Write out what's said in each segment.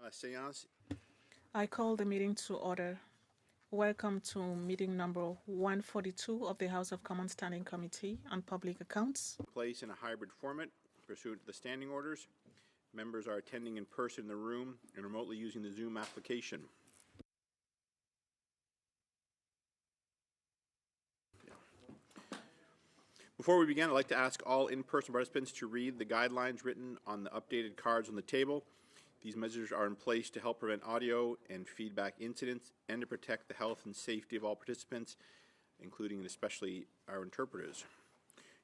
La séance. I call the meeting to order. Welcome to meeting number 142 of the House of Commons Standing Committee on Public Accounts. Place in a hybrid format pursuant to the standing orders. Members are attending in person in the room and remotely using the Zoom application. Before we begin, I'd like to ask all in-person participants to read the guidelines written on the updated cards on the table. These measures are in place to help prevent audio and feedback incidents and to protect the health and safety of all participants, including and especially our interpreters.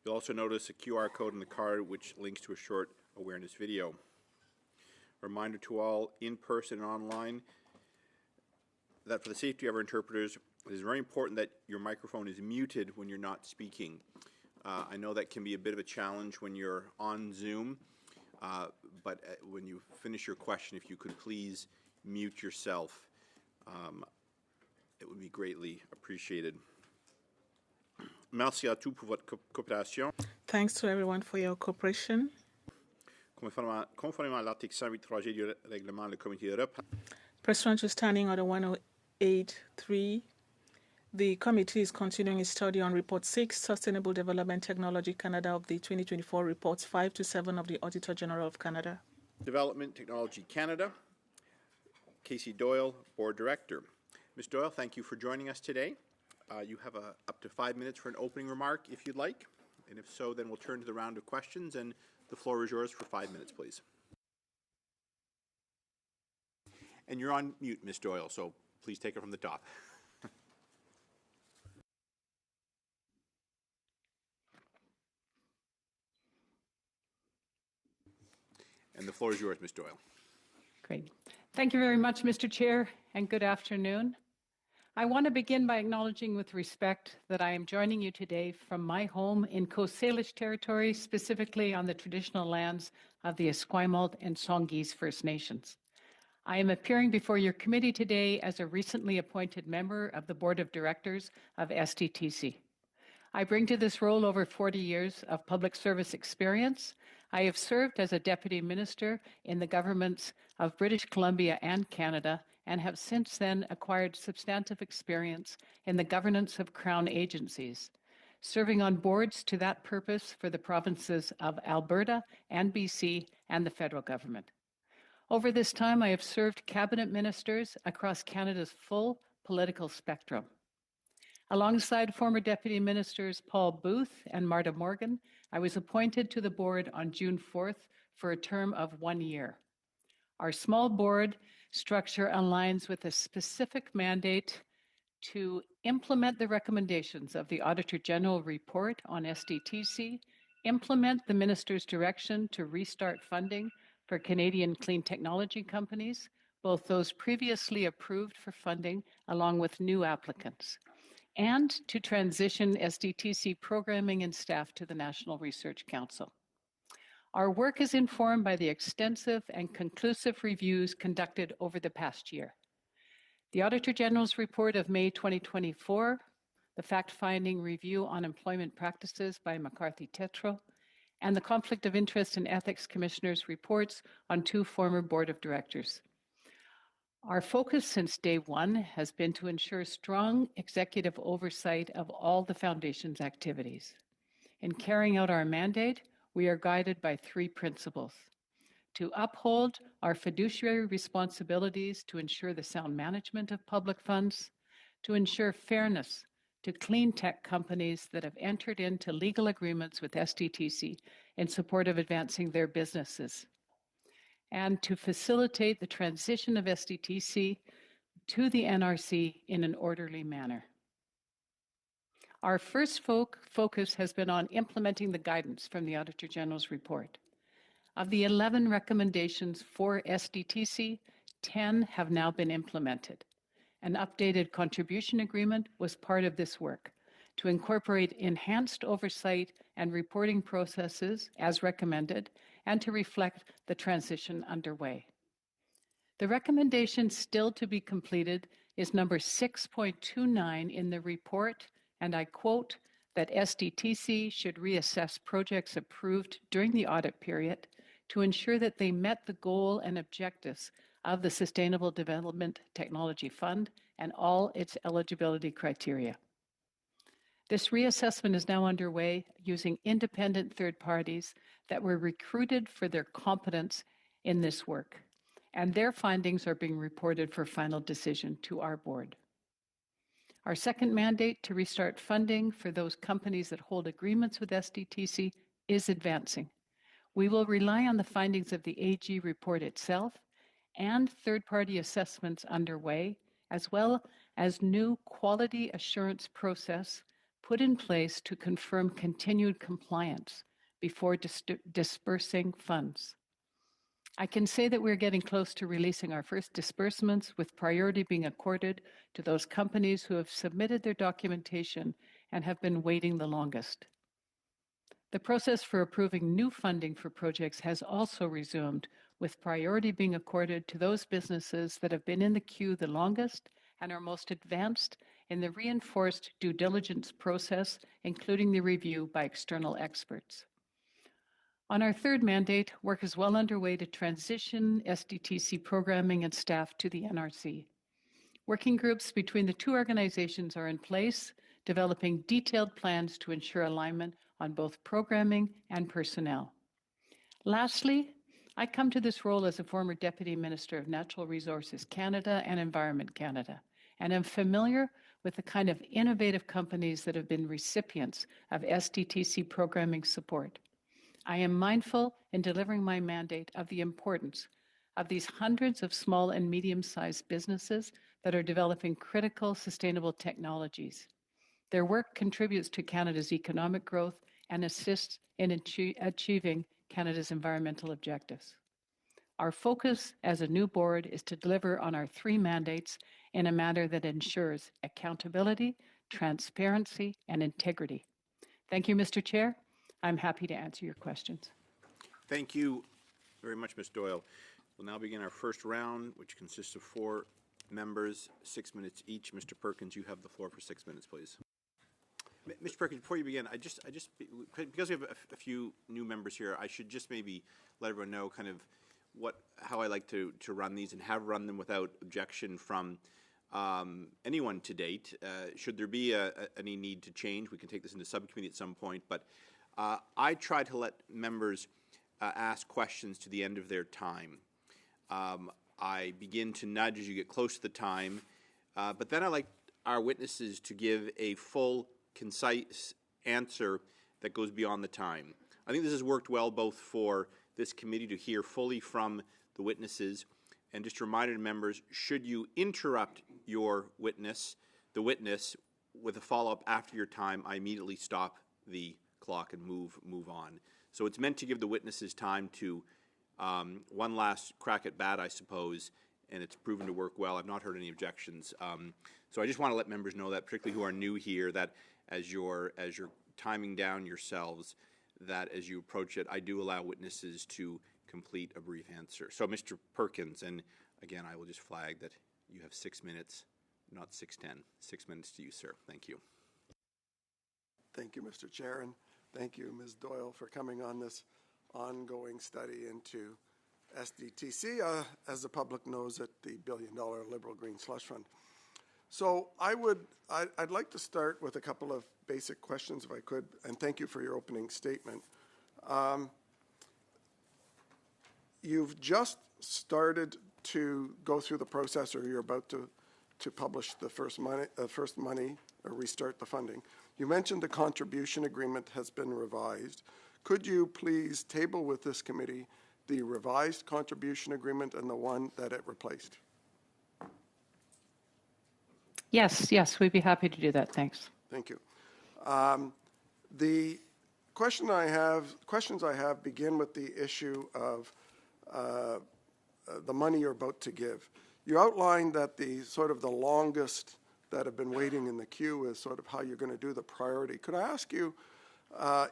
You'll also notice a QR code on the card which links to a short awareness video. A reminder to all in-person and online that for the safety of our interpreters, it is very important that your microphone is muted when you're not speaking. I know that can be a bit of a challenge when you're on Zoom, but when you finish your question, if you could please mute yourself, it would be greatly appreciated. Merci à tous pour votre coopération. Thanks to everyone for your cooperation. Conformément à l'article 108.3G du règlement, le Comité d'Europe. Pursuant to Standing Order 108.3, the committee is continuing its study on Report 6, Sustainable Development Technology Canada of the 2024 Reports 5 to 7 of the Auditor General of Canada. Development Technology Canada, Casey Doyle, Board Director. Ms. Doyle, thank you for joining us today. You have up to 5 minutes for an opening remark if you'd like, and if so, then we'll turn to the round of questions, and the floor is yours for 5 minutes, please. And you're on mute, Ms. Doyle, so please take it from the top. And the floor is yours, Ms. Doyle. Great. Thank you very much, Mr. Chair, and good afternoon. I want to begin by acknowledging with respect that I am joining you today from my home in Coast Salish territory, specifically on the traditional lands of the Esquimalt and Songhees First Nations. I am appearing before your committee today as a recently appointed member of the Board of Directors of SDTC. I bring to this role over 40 years of public service experience. I have served as a deputy minister in the governments of British Columbia and Canada and have since then acquired substantive experience in the governance of Crown agencies, serving on boards to that purpose for the provinces of Alberta and BC and the federal government. Over this time, I have served cabinet ministers across Canada's full political spectrum. Alongside former Deputy Ministers Paul Booth and Marta Morgan, I was appointed to the board on June 4th for a term of 1 year. Our small board structure aligns with a specific mandate to implement the recommendations of the Auditor General report on SDTC, implement the Minister's direction to restart funding for Canadian clean technology companies, both those previously approved for funding along with new applicants, and to transition SDTC programming and staff to the National Research Council. Our work is informed by the extensive and conclusive reviews conducted over the past year. The Auditor General's report of May 2024, the fact-finding review on employment practices by McCarthy Tétrault, and the Conflict of Interest and Ethics Commissioner's reports on 2 former Board of Directors. Our focus since day one has been to ensure strong executive oversight of all the Foundation's activities. In carrying out our mandate, we are guided by 3 principles: to uphold our fiduciary responsibilities to ensure the sound management of public funds, to ensure fairness to clean tech companies that have entered into legal agreements with SDTC in support of advancing their businesses, and to facilitate the transition of SDTC to the NRC in an orderly manner. Our first focus has been on implementing the guidance from the Auditor General's report. Of the 11 recommendations for SDTC, 10 have now been implemented. An updated contribution agreement was part of this work to incorporate enhanced oversight and reporting processes as recommended and to reflect the transition underway. The recommendation still to be completed is number 6.29 in the report, and I quote, that SDTC should reassess projects approved during the audit period to ensure that they met the goal and objectives of the Sustainable Development Technology Fund and all its eligibility criteria. This reassessment is now underway using independent third parties that were recruited for their competence in this work, and their findings are being reported for final decision to our board. Our second mandate to restart funding for those companies that hold agreements with SDTC is advancing. We will rely on the findings of the AG report itself and third-party assessments underway, as well as new quality assurance process put in place to confirm continued compliance before dispersing funds. I can say that we're getting close to releasing our first disbursements, with priority being accorded to those companies who have submitted their documentation and have been waiting the longest. The process for approving new funding for projects has also resumed, with priority being accorded to those businesses that have been in the queue the longest and are most advanced in the reinforced due diligence process, including the review by external experts. On our third mandate, work is well underway to transition SDTC programming and staff to the NRC. Working groups between the two organizations are in place, developing detailed plans to ensure alignment on both programming and personnel. Lastly, I come to this role as a former Deputy Minister of Natural Resources Canada and Environment Canada, and am familiar with the kind of innovative companies that have been recipients of SDTC programming support. I am mindful in delivering my mandate of the importance of these hundreds of small and medium-sized businesses that are developing critical sustainable technologies. Their work contributes to Canada's economic growth and assists in achieving Canada's environmental objectives. Our focus as a new board is to deliver on our three mandates in a manner that ensures accountability, transparency, and integrity. Thank you, Mr. Chair. I'm happy to answer your questions. Thank you very much, Ms. Doyle. We'll now begin our first round, which consists of 4 members, 6 minutes each. Mr. Perkins, you have the floor for 6 minutes, please. Mr. Perkins, before you begin, because we have a few new members here, I should just maybe let everyone know kind of how I like to run these and have run them without objection from anyone to date. Should there be any need to change, we can take this into subcommittee at some point, but I try to let members ask questions to the end of their time. I begin to nudge as you get close to the time, but then I like our witnesses to give a full, concise answer that goes beyond the time. I think this has worked well both for this committee to hear fully from the witnesses, and just a reminder to members, should you interrupt your witness, with a follow-up after your time, I immediately stop the clock and move on. So it's meant to give the witnesses time to one last crack at bat, I suppose, and it's proven to work well. I've not heard any objections. So I just want to let members know that, particularly who are new here, that as you're timing down yourselves, that as you approach it, I do allow witnesses to complete a brief answer. So Mr. Perkins, and again, I will just flag that you have 6 minutes, not 6:10. 6 minutes to you, sir. Thank you. Thank you, Mr. Chair, and thank you, Ms. Doyle, for coming on this ongoing study into SDTC, as the public knows, at the $1 billion Liberal Green Slush Fund. So I'd like to start with a couple of basic questions, if I could, and thank you for your opening statement. You've just started to go through the process, or you're about to publish the first money, or restart the funding. You mentioned the contribution agreement has been revised. Could you please table with this committee the revised contribution agreement and the one that it replaced? Yes, we'd be happy to do that. Thanks. Thank you. The questions I have begin with the issue of the money you're about to give. You outlined that the longest that have been waiting in the queue is sort of how you're going to do the priority. Could I ask you,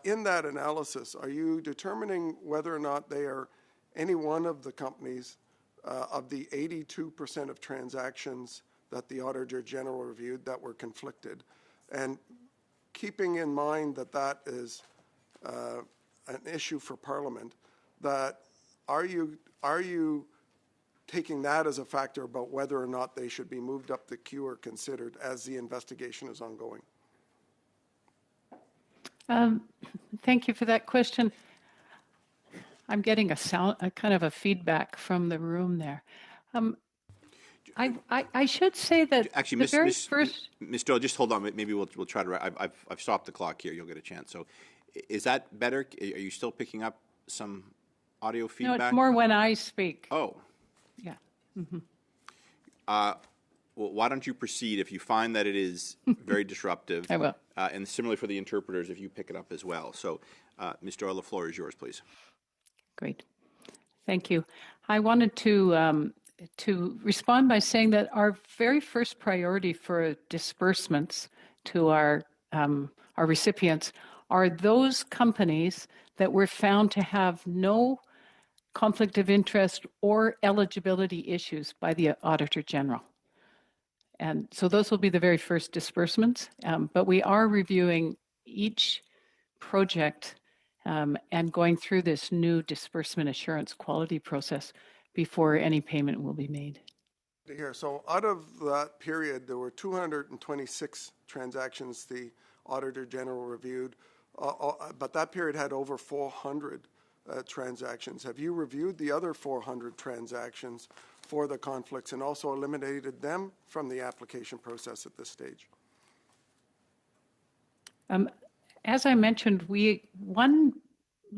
in that analysis, are you determining whether or not they are any one of the companies of the 82% of transactions that the Auditor General reviewed that were conflicted? And keeping in mind that that is an issue for Parliament, that are you taking that as a factor about whether or not they should be moved up the queue or considered as the investigation is ongoing? Thank you for that question. I'm getting a kind of a feedback from the room there. I should say that Actually, the very first. Ms. Doyle, just hold on. Maybe we'll try to. I've stopped the clock here. You'll get a chance. So, is that better? Are you still picking up some audio feedback? No, it's more when I speak. Oh. Yeah. Well, why don't you proceed if you find that it is very disruptive? I will. And similarly for the interpreters, if you pick it up as well. So, Ms. Doyle, the floor is yours, please. Great. Thank you. I wanted to respond by saying that our very first priority for disbursements to our recipients are those companies that were found to have no conflict of interest or eligibility issues by the Auditor General. And so those will be the very first disbursements, but we are reviewing each project and going through this new disbursement assurance quality process before any payment will be made. Here, so out of that period, there were 226 transactions the Auditor General reviewed, but that period had over 400 transactions. Have you reviewed the other 400 transactions for the conflicts and also eliminated them from the application process at this stage? As I mentioned, one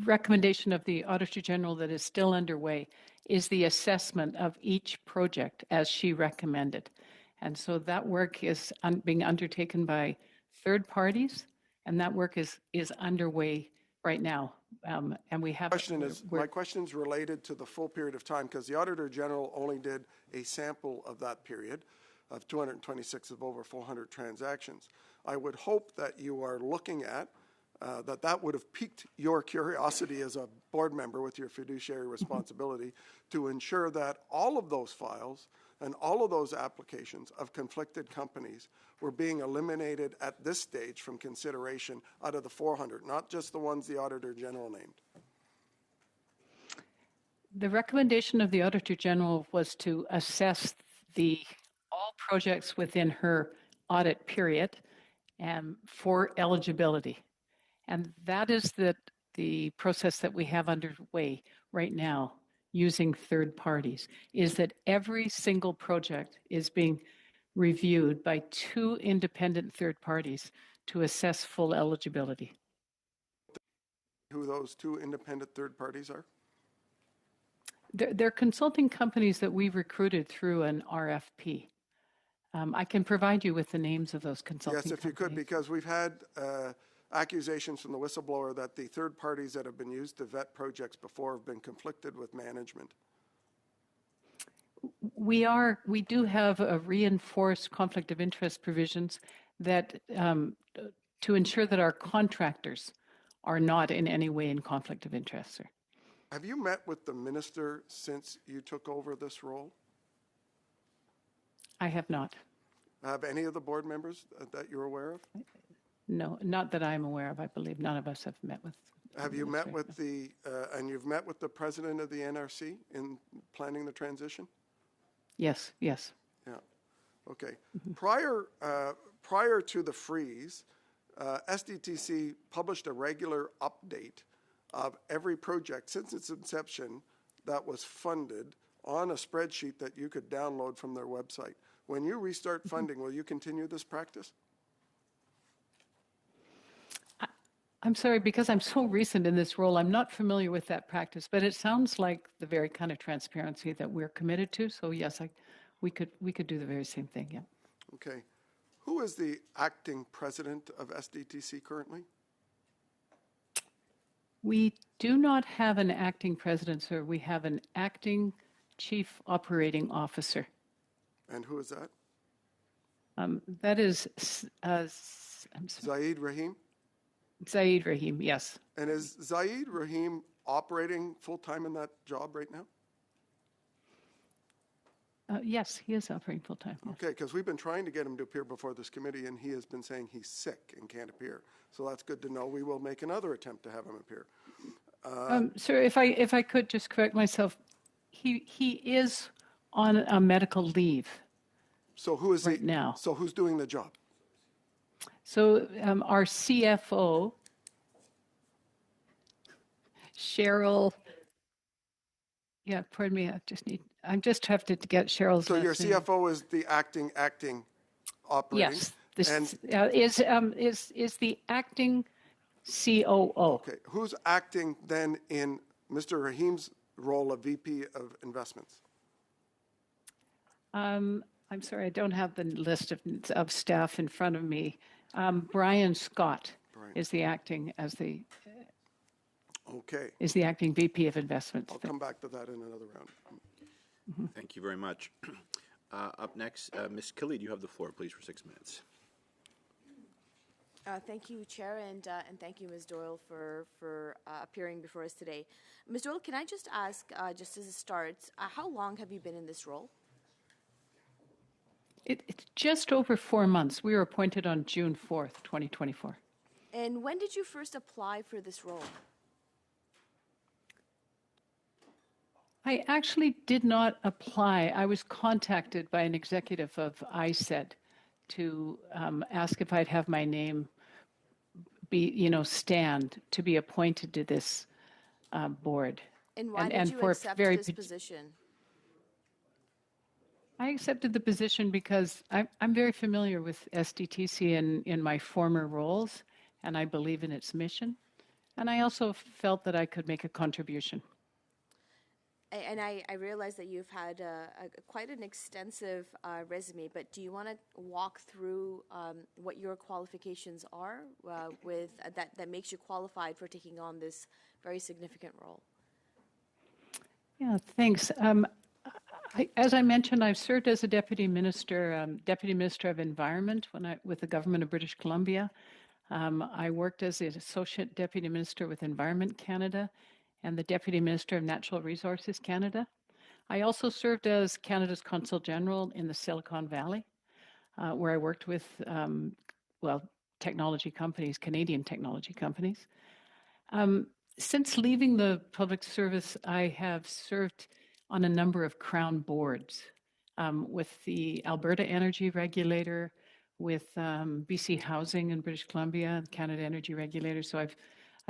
recommendation of the Auditor General that is still underway is the assessment of each project as she recommended. And so that work is being undertaken by third parties, and that work is underway right now. And we have... My question is related to the full period of time, because the Auditor General only did a sample of that period of 226 of over 400 transactions. I would hope that you are looking at that would have piqued your curiosity as a board member with your fiduciary responsibility to ensure that all of those files and all of those applications of conflicted companies were being eliminated at this stage from consideration out of the 400, not just the ones the Auditor General named. The recommendation of the Auditor General was to assess all projects within her audit period for eligibility. And that is the process that we have underway right now using third parties, is that every single project is being reviewed by 2 independent third parties to assess full eligibility. Who those 2 independent third parties are? They're consulting companies that we've recruited through an RFP. I can provide you with the names of those consulting companies. Yes, if you could, because we've had accusations from the whistleblower that the third parties that have been used to vet projects before have been conflicted with management. We do have a reinforced conflict of interest provisions that to ensure that our contractors are not in any way in conflict of interest, sir. Have you met with the minister since you took over this role? I have not. Have any of the board members that you're aware of? No, not that I'm aware of. I believe none of us have met with. Have you met with and you've met with the president of the NRC in planning the transition? Yes. Yeah. Okay. Prior to the freeze, SDTC published a regular update of every project since its inception that was funded on a spreadsheet that you could download from their website. When you restart funding, will you continue this practice? I'm sorry, because I'm so recent in this role, I'm not familiar with that practice, but it sounds like the very kind of transparency that we're committed to. So yes, we could do the very same thing, yeah. Okay. Who is the acting president of SDTC currently? We do not have an acting president, sir. We have an acting chief operating officer. And who is that? That is Zaid Rahim? Zaid Rahim, yes. And is Zaid Rahim operating full-time in that job right now? Yes, he is operating full-time. Yes. Okay, because we've been trying to get him to appear before this committee, and he has been saying he's sick and can't appear. So that's good to know. We will make another attempt to have him appear. Sir, if I could just correct myself, he is on a medical leave. So who is Right now. So who's doing the job? So our CFO, Cheryl, yeah, pardon me, I just have to get Cheryl's So your last name. CFO is the acting operating? Yes, And this is the acting COO. okay, who's acting then in Mr. Rahim's role of VP of Investments? I'm sorry, I don't have the list of staff in front of me. Brian Scott is the acting Okay, is the acting VP of Investments. I'll come back to that in another round. Thank you very much. Up next, Ms. Khalid, you have the floor, please, for 6 minutes. Thank you, Chair, and thank you, Ms. Doyle, for appearing before us today. Ms. Doyle, can I just ask, just as a start, how long have you been in this role? It's just over 4 months. We were appointed on June 4th, 2024. And when did you first apply for this role? I actually did not apply. I was contacted by an executive of ISED to ask if I'd have my name stand to be appointed to this board. And why did you accept this position? I accepted the position because I'm very familiar with SDTC in my former roles, and I believe in its mission. And I also felt that I could make a contribution. And I realize that you've had quite an extensive resume, but do you want to walk through what your qualifications are that makes you qualified for taking on this very significant role? Yeah, thanks. As I mentioned, I've served as a Deputy Minister of Environment with the Government of British Columbia. I worked as the Associate Deputy Minister with Environment Canada and the Deputy Minister of Natural Resources Canada. I also served as Canada's Consul General in the Silicon Valley, where I worked with, technology companies, Canadian technology companies. Since leaving the public service, I have served on a number of Crown boards with the Alberta Energy Regulator, with BC Housing in British Columbia, Canada Energy Regulator. So I've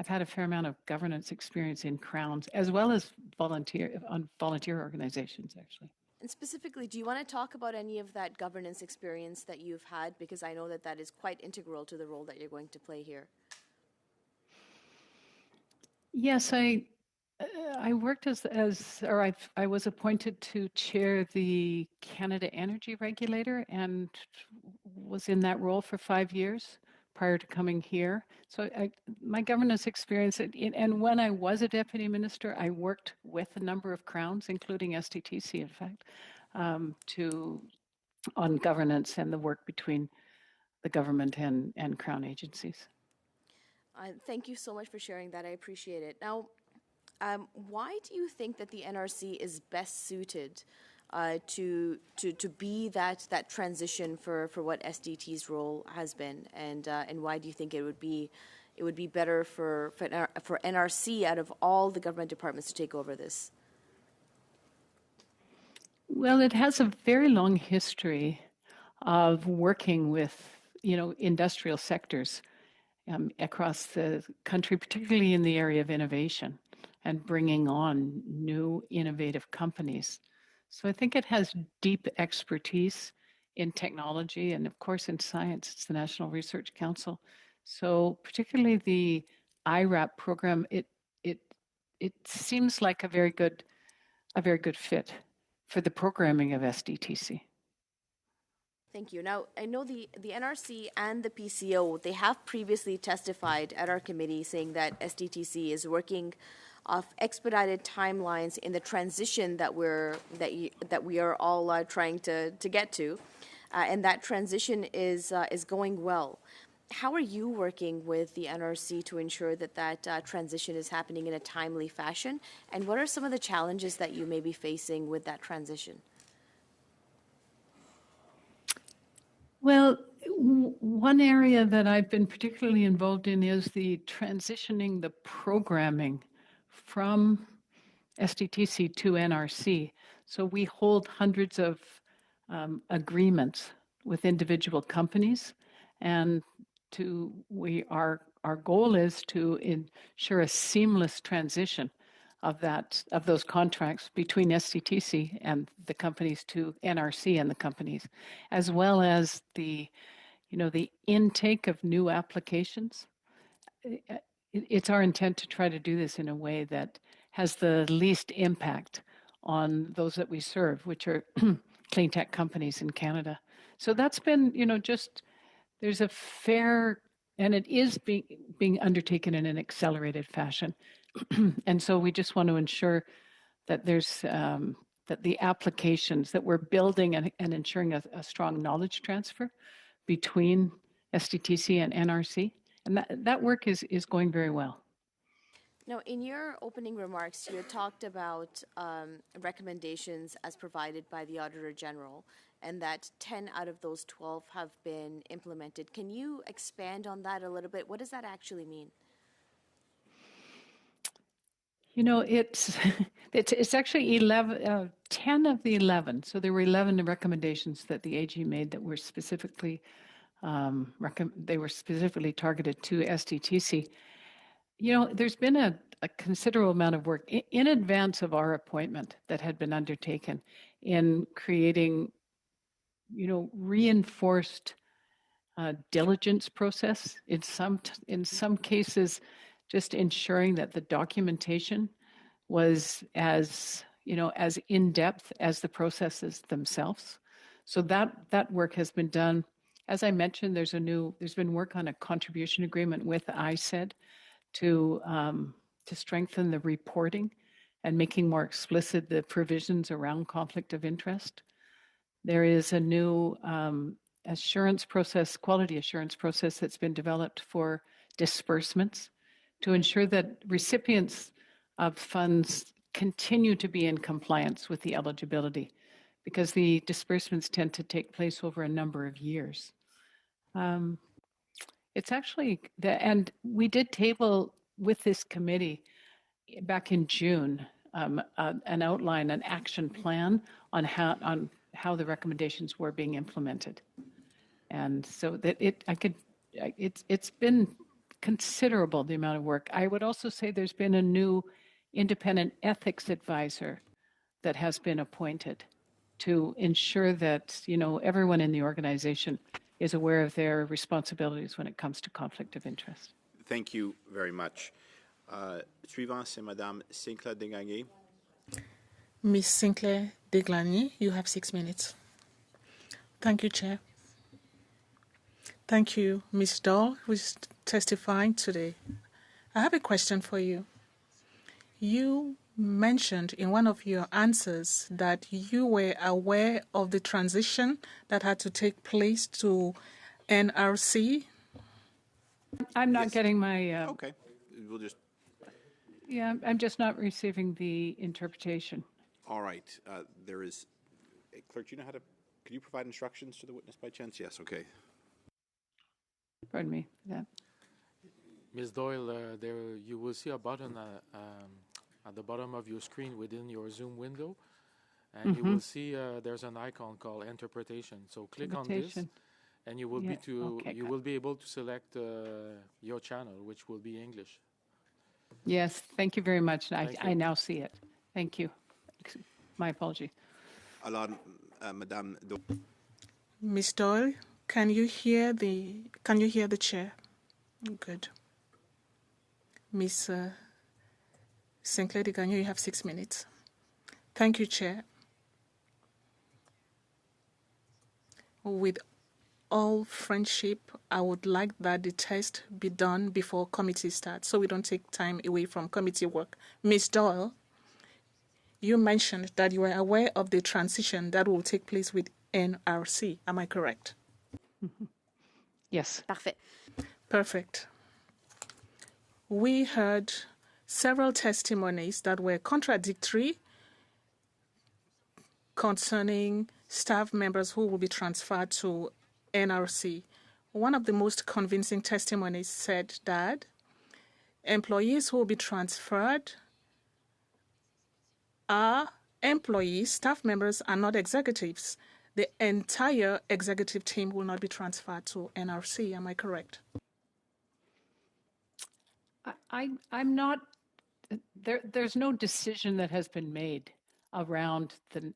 had a fair amount of governance experience in Crowns, as well as volunteer organizations, actually. And specifically, do you want to talk about any of that governance experience that you've had? Because I know that is quite integral to the role that you're going to play here. Yes, I worked I was appointed to chair the Canada Energy Regulator and was in that role for 5 years prior to coming here. So my governance experience, and when I was a deputy minister, I worked with a number of crowns, including STTC, in fact, on governance and the work between the government and crown agencies. Thank you so much for sharing that. I appreciate it. Now, why do you think that the NRC is best suited to be that transition for what SDT's role has been, and why do you think it would be better for NRC out of all the government departments to take over this? Well, it has a very long history of working with industrial sectors across the country, particularly in the area of innovation and bringing on new innovative companies. So I think it has deep expertise in technology and, of course, in science. It's the National Research Council. So particularly the IRAP program, it seems like a very good fit for the programming of SDTC. Thank you. Now, I know the NRC and the PCO, they have previously testified at our committee saying that SDTC is working off expedited timelines in the transition that we are all trying to get to, and that transition is going well. How are you working with the NRC to ensure that transition is happening in a timely fashion, and what are some of the challenges that you may be facing with that transition? Well, one area that I've been particularly involved in is the transitioning the programming from SDTC to NRC. So we hold hundreds of agreements with individual companies, and our goal is to ensure a seamless transition of those contracts between SCTC and the companies to NRC and the companies, as well as the intake of new applications. It's our intent to try to do this in a way that has the least impact on those that we serve, which are clean tech companies in Canada. So that's been, there's a fair, and it is being undertaken in an accelerated fashion. And so we just want to ensure that there's that the applications that we're building and ensuring a strong knowledge transfer between SDTC and NRC, and that work is going very well. Now, in your opening remarks, you had talked about recommendations as provided by the Auditor General, and that 10 out of those 12 have been implemented. Can you expand on that a little bit? What does that actually mean? It's actually 10 of the 11. So there were 11 recommendations that the AG made that were specifically targeted to SDTC. There's been a considerable amount of work in advance of our appointment that had been undertaken in creating, reinforced diligence process. In some cases, just ensuring that the documentation was as in depth as the processes themselves. So that work has been done. As I mentioned, there's been work on a contribution agreement with ISED to strengthen the reporting and making more explicit the provisions around conflict of interest. There is a new quality assurance process that's been developed for disbursements to ensure that recipients of funds continue to be in compliance with the eligibility, because the disbursements tend to take place over a number of years. It's actually, and we did table with this committee back in June an outline, an action plan on how the recommendations were being implemented, and so that it's been considerable, the amount of work. I would also say there's been a new independent ethics advisor that has been appointed to ensure that everyone in the organization is aware of their responsibilities when it comes to conflict of interest. Thank you very much. Suivant, c'est Madame Sinclair Desgagnés. Ms. Sinclair Desgagnés, you have 6 minutes. Thank you, Chair. Thank you, Ms. Dahl, who is testifying today. I have a question for you. You mentioned in one of your answers that you were aware of the transition that had to take place to NRC. I'm not getting my... Okay. We'll just... Yeah, I'm just not receiving the interpretation. All right. There is... Clerk, do you know how to... Could you provide instructions to the witness by chance? Yes, okay. Pardon me. Yeah. Ms. Doyle, there you will see a button at the bottom of your screen within your Zoom window, and you will see there's an icon called Interpretation. So click on this, and you will will be able to select your channel, which will be English. Yes, thank you very much. I now see it. Thank you. My apology. Alors, Madame Doyle. Ms. Doyle, can you hear the chair? Good. Ms. Sinclair Desgagnés, you have 6 minutes. Thank you, Chair. With all friendship, I would like that the test be done before committee starts, so we don't take time away from committee work. Ms. Doyle, you mentioned that you were aware of the transition that will take place with NRC. Am I correct? Yes. Parfait. Perfect. We heard several testimonies that were contradictory concerning staff members who will be transferred to NRC. One of the most convincing testimonies said that employees who will be transferred are employees, staff members are not executives, the entire executive team will not be transferred to NRC. Am I correct? I'm not, there's no decision that has been made around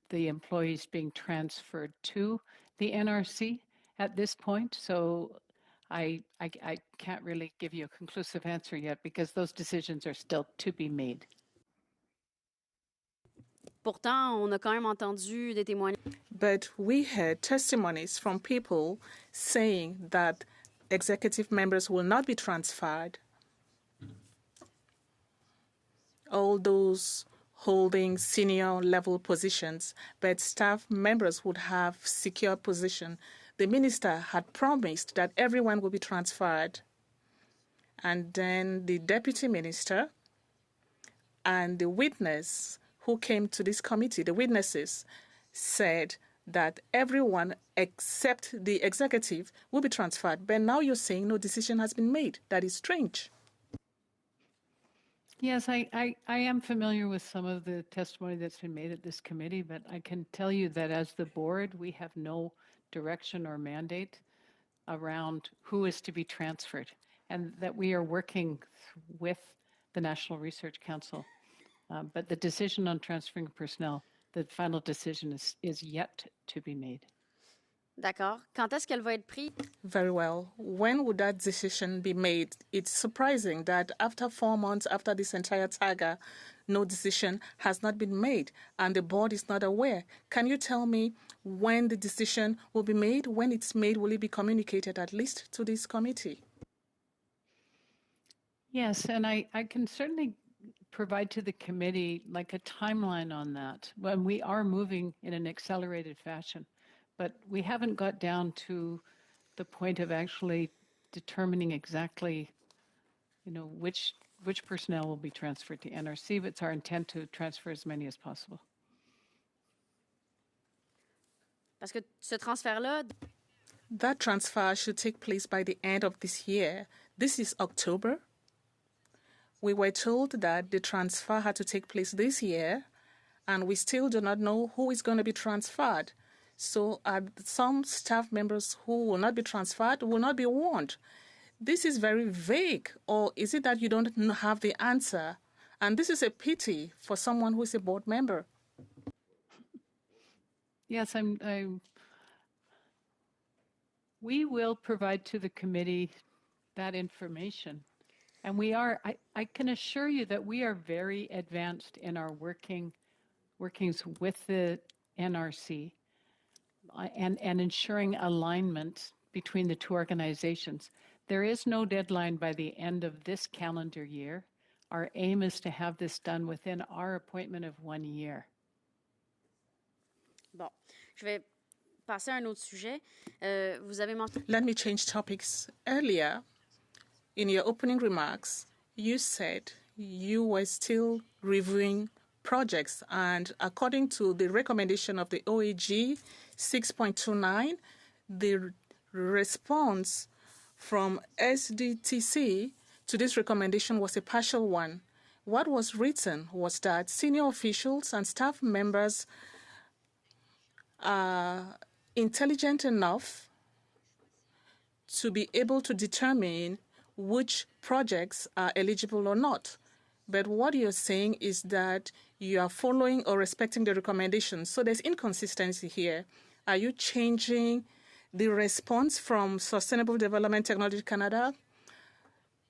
the employees being transferred to the NRC at this point. So I can't really give you a conclusive answer yet because those decisions are still to be made. Pourtant, on a quand même entendu des témoignages. But we heard testimonies from people saying that executive members will not be transferred. All those holding senior level positions, but staff members would have secure position. The minister had promised that everyone will be transferred. And then the deputy minister and the witness who came to this committee, the witnesses, said that everyone except the executive will be transferred. But now you're saying no decision has been made. That is strange. Yes, I am familiar with some of the testimony that's been made at this committee, but I can tell you that as the board, we have no direction or mandate around who is to be transferred, and that we are working with the National Research Council. But the decision on transferring personnel, the final decision is yet to be made. D'accord. Quand est-ce qu'elle va être prise? Very well. When would that decision be made? It's surprising that after 4 months after this entire saga, no decision has not been made and the board is not aware. Can you tell me when the decision will be made? When it's made, will it be communicated at least to this committee? Yes, and I can certainly provide to the committee like a timeline on that when we are moving in an accelerated fashion. But we haven't got down to the point of actually determining exactly, which personnel will be transferred to NRC, but it's our intent to transfer as many as possible. Parce que ce transfert-là. That transfer should take place by the end of this year. This is October. We were told that the transfer had to take place this year, and we still do not know who is going to be transferred. So some staff members who will not be transferred will not be warned. This is very vague, or is it that you don't have the answer? And this is a pity for someone who is a board member. Yes, we will provide to the committee that information. And we are, I can assure you that we are very advanced in our workings with the NRC and ensuring alignment between the two organizations. There is no deadline by the end of this calendar year. Our aim is to have this done within our appointment of 1 year. Bon, je vais passer à un autre sujet. Vous avez mentionné. Let me change topics. Earlier, in your opening remarks, you said you were still reviewing projects, and according to the recommendation of the OAG 6.29, the response from SDTC to this recommendation was a partial one. What was written was that senior officials and staff members are intelligent enough to be able to determine which projects are eligible or not. But what you're saying is that you are following or respecting the recommendations. So there's inconsistency here. Are you changing the response from Sustainable Development Technology Canada,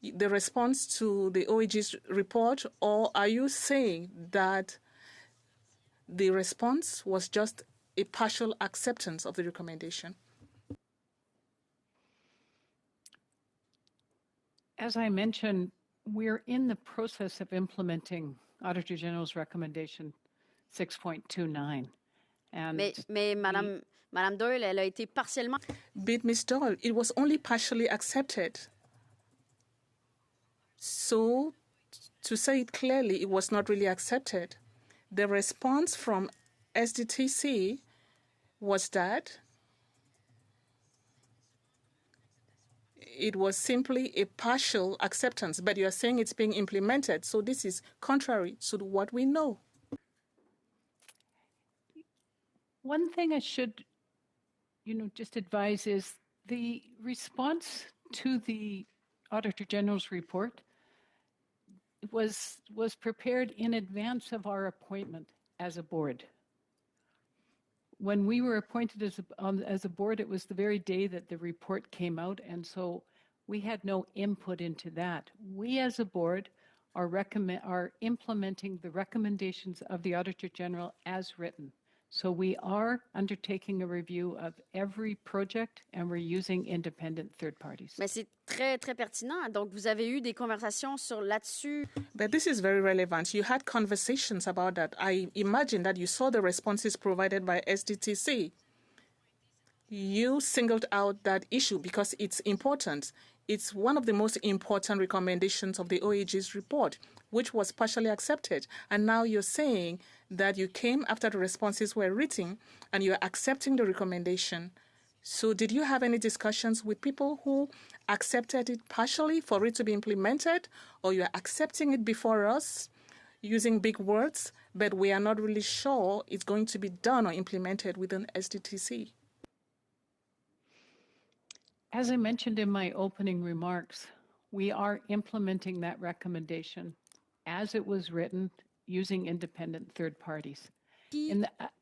the response to the OEG's report, or are you saying that the response was just a partial acceptance of the recommendation? As I mentioned, we're in the process of implementing Auditor General's recommendation 6.29. And Mais Madame Doyle, elle a été partiellement. But Ms. Doyle, it was only partially accepted. So, to say it clearly, it was not really accepted. The response from SDTC was that it was simply a partial acceptance, but you're saying it's being implemented. So this is contrary to what we know. One thing I should, just advise is the response to the Auditor General's report was prepared in advance of our appointment as a board. When we were appointed as a board, it was the very day that the report came out, and so we had no input into that. We as a board are implementing the recommendations of the Auditor General as written. So we are undertaking a review of every project, and we're using independent third parties. Mais c'est très, très pertinent. Donc, vous avez eu des conversations là-dessus. But this is very relevant. You had conversations about that. I imagine that you saw the responses provided by SDTC. You singled out that issue because it's important. It's one of the most important recommendations of the OAG's report, which was partially accepted. And now you're saying that you came after the responses were written and you're accepting the recommendation. So did you have any discussions with people who accepted it partially for it to be implemented, or you're accepting it before us using big words, but we are not really sure it's going to be done or implemented within SDTC? As I mentioned in my opening remarks, we are implementing that recommendation as it was written using independent third parties.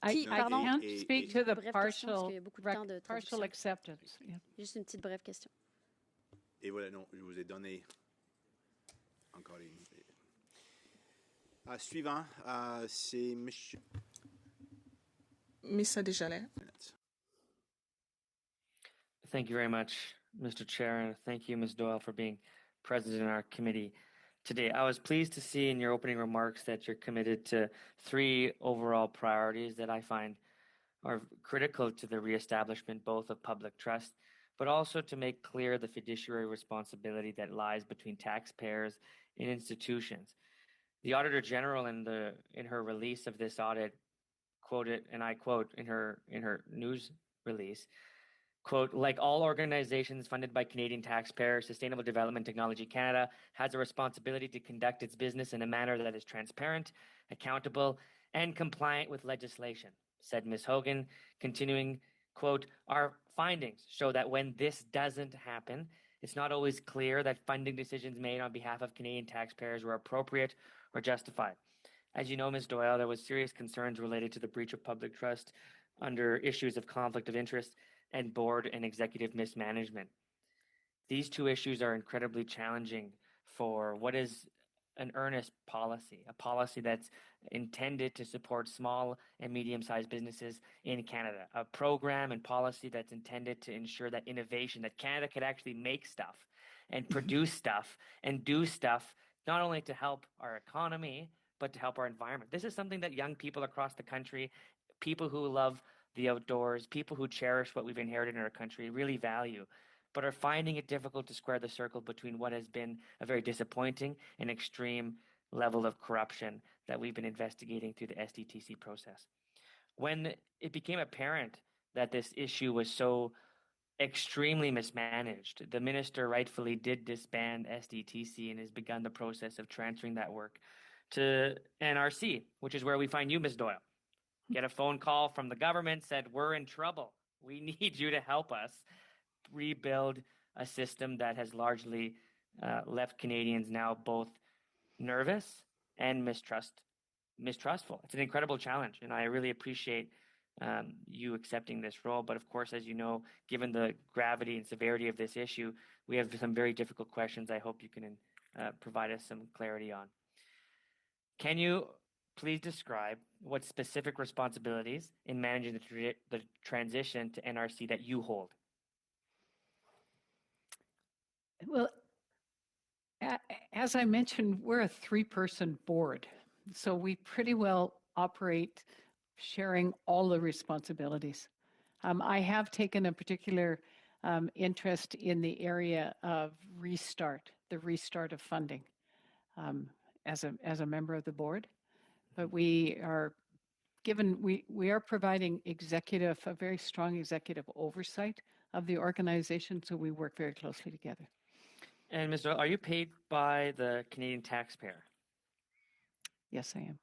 I can't speak to the partial acceptance. Yeah. Juste une petite brève question. Et voilà, non, je vous ai donné encore une. Suivant, c'est Monsieur. Mr. Desjardins. Thank you very much, Mr. Chair, and thank you, Ms. Doyle, for being present in our committee today. I was pleased to see in your opening remarks that you're committed to 3 overall priorities that I find are critical to the reestablishment both of public trust, but also to make clear the fiduciary responsibility that lies between taxpayers and institutions. The Auditor General in her release of this audit quoted, and I quote in her news release, quote, like all organizations funded by Canadian taxpayers, Sustainable Development Technology Canada has a responsibility to conduct its business in a manner that is transparent, accountable, and compliant with legislation, said Ms. Hogan, continuing, quote, our findings show that when this doesn't happen, it's not always clear that funding decisions made on behalf of Canadian taxpayers were appropriate or justified. As you know, Ms. Doyle, there was serious concerns related to the breach of public trust under issues of conflict of interest and board and executive mismanagement. These 2 issues are incredibly challenging for what is an earnest policy, a policy that's intended to support small and medium-sized businesses in Canada, a program and policy that's intended to ensure that innovation, that Canada could actually make stuff and produce stuff and do stuff, not only to help our economy, but to help our environment. This is something that young people across the country, people who love the outdoors, people who cherish what we've inherited in our country really value, but are finding it difficult to square the circle between what has been a very disappointing and extreme level of corruption that we've been investigating through the SDTC process. When it became apparent that this issue was so extremely mismanaged, the minister rightfully did disband SDTC and has begun the process of transferring that work to NRC, which is where we find you, Ms. Doyle. Get a phone call from the government, said, we're in trouble. We need you to help us rebuild a system that has largely left Canadians now both nervous and mistrustful. It's an incredible challenge, and I really appreciate you accepting this role. But of course, as you know, given the gravity and severity of this issue, we have some very difficult questions I hope you can provide us some clarity on. Can you please describe what specific responsibilities in managing the transition to NRC that you hold? Well, as I mentioned, we're a 3-person board, so we pretty well operate sharing all the responsibilities. I have taken a particular interest in the area of the restart of funding as a member of the board. But we are providing a very strong executive oversight of the organization, so we work very closely together. And Ms. Doyle, are you paid by the Canadian taxpayer? Yes, I am.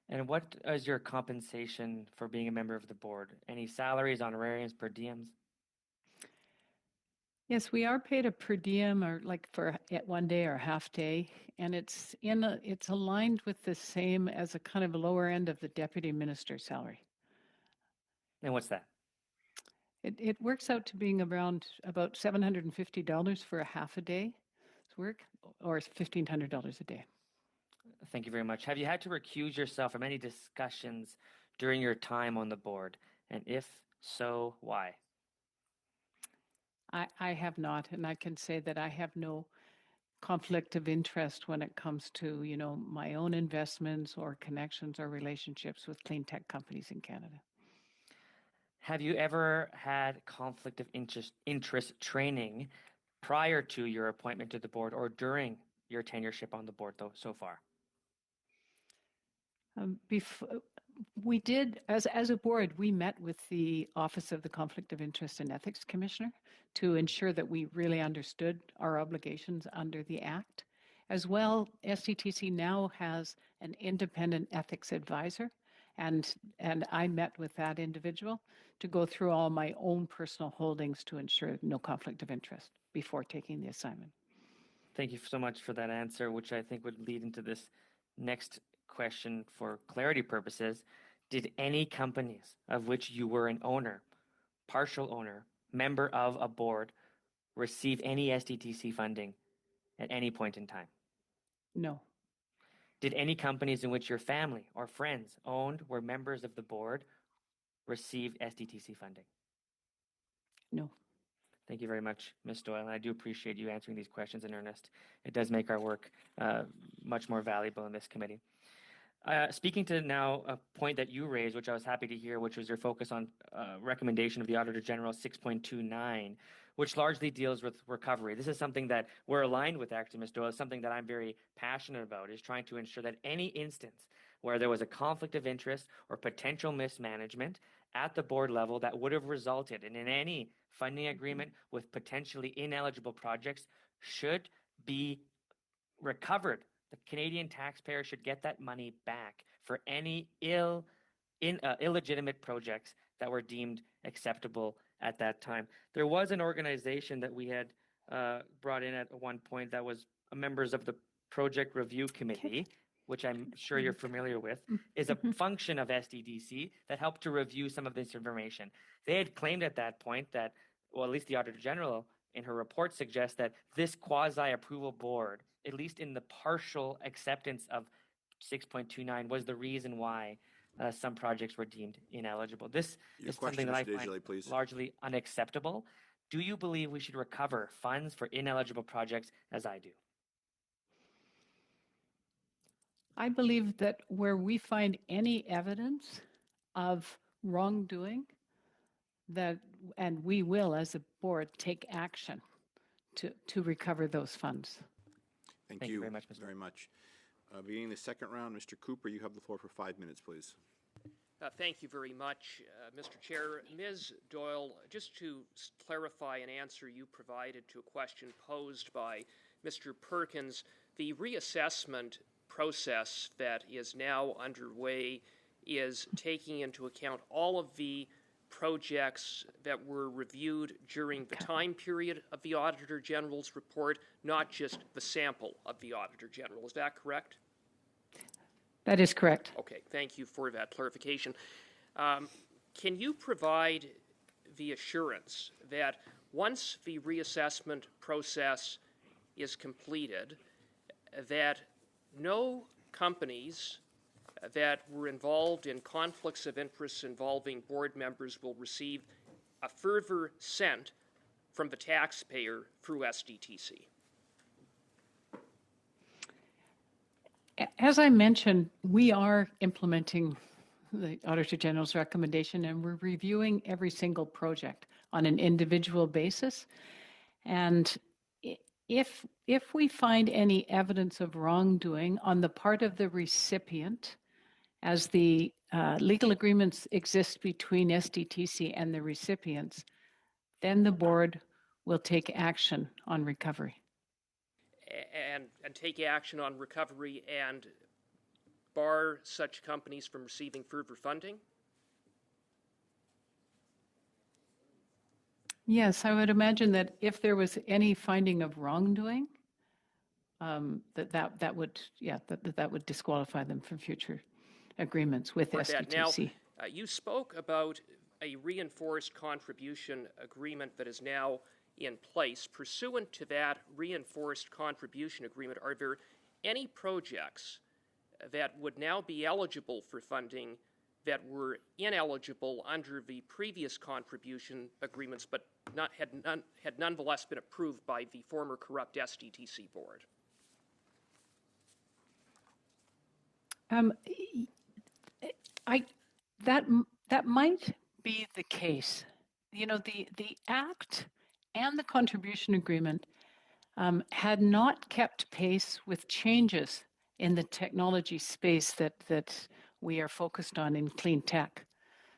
And what is your compensation for being a member of the board? Any salaries, honorariums, per diems? Yes, we are paid a per diem or like for at 1 day or half day, and it's aligned with the same as a kind of lower end of the deputy minister's salary. And what's that? It works out to being around about $750 for a half a day's work, or $1,500 a day. Thank you very much. Have you had to recuse yourself from any discussions during your time on the board? And if so, why? I have not, and I can say that I have no conflict of interest when it comes to, my own investments or connections or relationships with clean tech companies in Canada. Have you ever had conflict of interest training prior to your appointment to the board or during your tenureship on the board, though, so far? We did, as a board, we met with the Office of the Conflict of Interest and Ethics Commissioner to ensure that we really understood our obligations under the Act. As well, SDTC now has an independent ethics advisor, and I met with that individual to go through all my own personal holdings to ensure no conflict of interest before taking the assignment. Thank you so much for that answer, which I think would lead into this next question for clarity purposes. Did any companies of which you were an owner, partial owner, member of a board, receive any SDTC funding at any point in time? No. Did any companies in which your family or friends owned were members of the board receive SDTC funding? No. Thank you very much, Ms. Doyle, and I do appreciate you answering these questions in earnest. It does make our work much more valuable in this committee. Speaking to now a point that you raised, which I was happy to hear, which was your focus on recommendation of the Auditor General 6.29, which largely deals with recovery. This is something that we're aligned with, actually, Ms. Doyle. Something that I'm very passionate about is trying to ensure that any instance where there was a conflict of interest or potential mismanagement at the board level that would have resulted in any funding agreement with potentially ineligible projects should be recovered. The Canadian taxpayer should get that money back for any illegitimate projects that were deemed acceptable at that time. There was an organization that we had brought in at one point that was members of the Project Review Committee, which I'm sure you're familiar with, is a function of SDDC that helped to review some of this information. They had claimed at that point that, well, at least the Auditor General in her report suggests that this quasi-approval board, at least in the partial acceptance of 6.29, was the reason why some projects were deemed ineligible. This is something that I find largely unacceptable. Do you believe we should recover funds for ineligible projects, as I do? I believe that where we find any evidence of wrongdoing, and we will, as a board, take action to recover those funds. Thank you very much, Mr. Beginning the second round, Mr. Cooper, you have the floor for 5 minutes, please. Thank you very much, Mr. Chair. Ms. Doyle, just to clarify an answer you provided to a question posed by Mr. Perkins, the reassessment process that is now underway is taking into account all of the projects that were reviewed during the time period of the Auditor General's report, not just the sample of the Auditor General. Is that correct? That is correct. Okay, thank you for that clarification. Can you provide the assurance that once the reassessment process is completed, that no companies that were involved in conflicts of interest involving board members will receive a further cent from the taxpayer through SDTC? As I mentioned, we are implementing the Auditor General's recommendation, and we're reviewing every single project on an individual basis. And if we find any evidence of wrongdoing on the part of the recipient, as the legal agreements exist between SDTC and the recipients, then the board will take action on recovery. And take action on recovery and bar such companies from receiving further funding? Yes, I would imagine that if there was any finding of wrongdoing, that would disqualify them from future agreements with For that. Now, SDTC. you spoke about a reinforced contribution agreement that is now in place. Pursuant to that reinforced contribution agreement, are there any projects that would now be eligible for funding that were ineligible under the previous contribution agreements but had nonetheless been approved by the former corrupt SDTC board? That might be the case. You know, the Act and the contribution agreement had not kept pace with changes in the technology space that we are focused on in clean tech.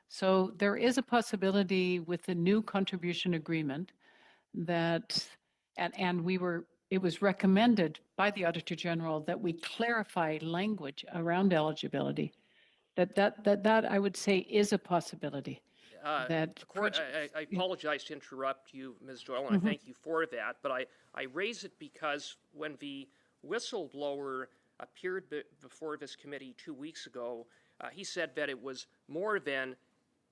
So there is a possibility with the new contribution agreement that, it was recommended by the Auditor General that we clarify language around eligibility. That I would say is a possibility. I apologize to interrupt you, Ms. Doyle, and I thank you for that, but I raise it because when the whistleblower appeared before this committee 2 weeks ago, he said that it was more than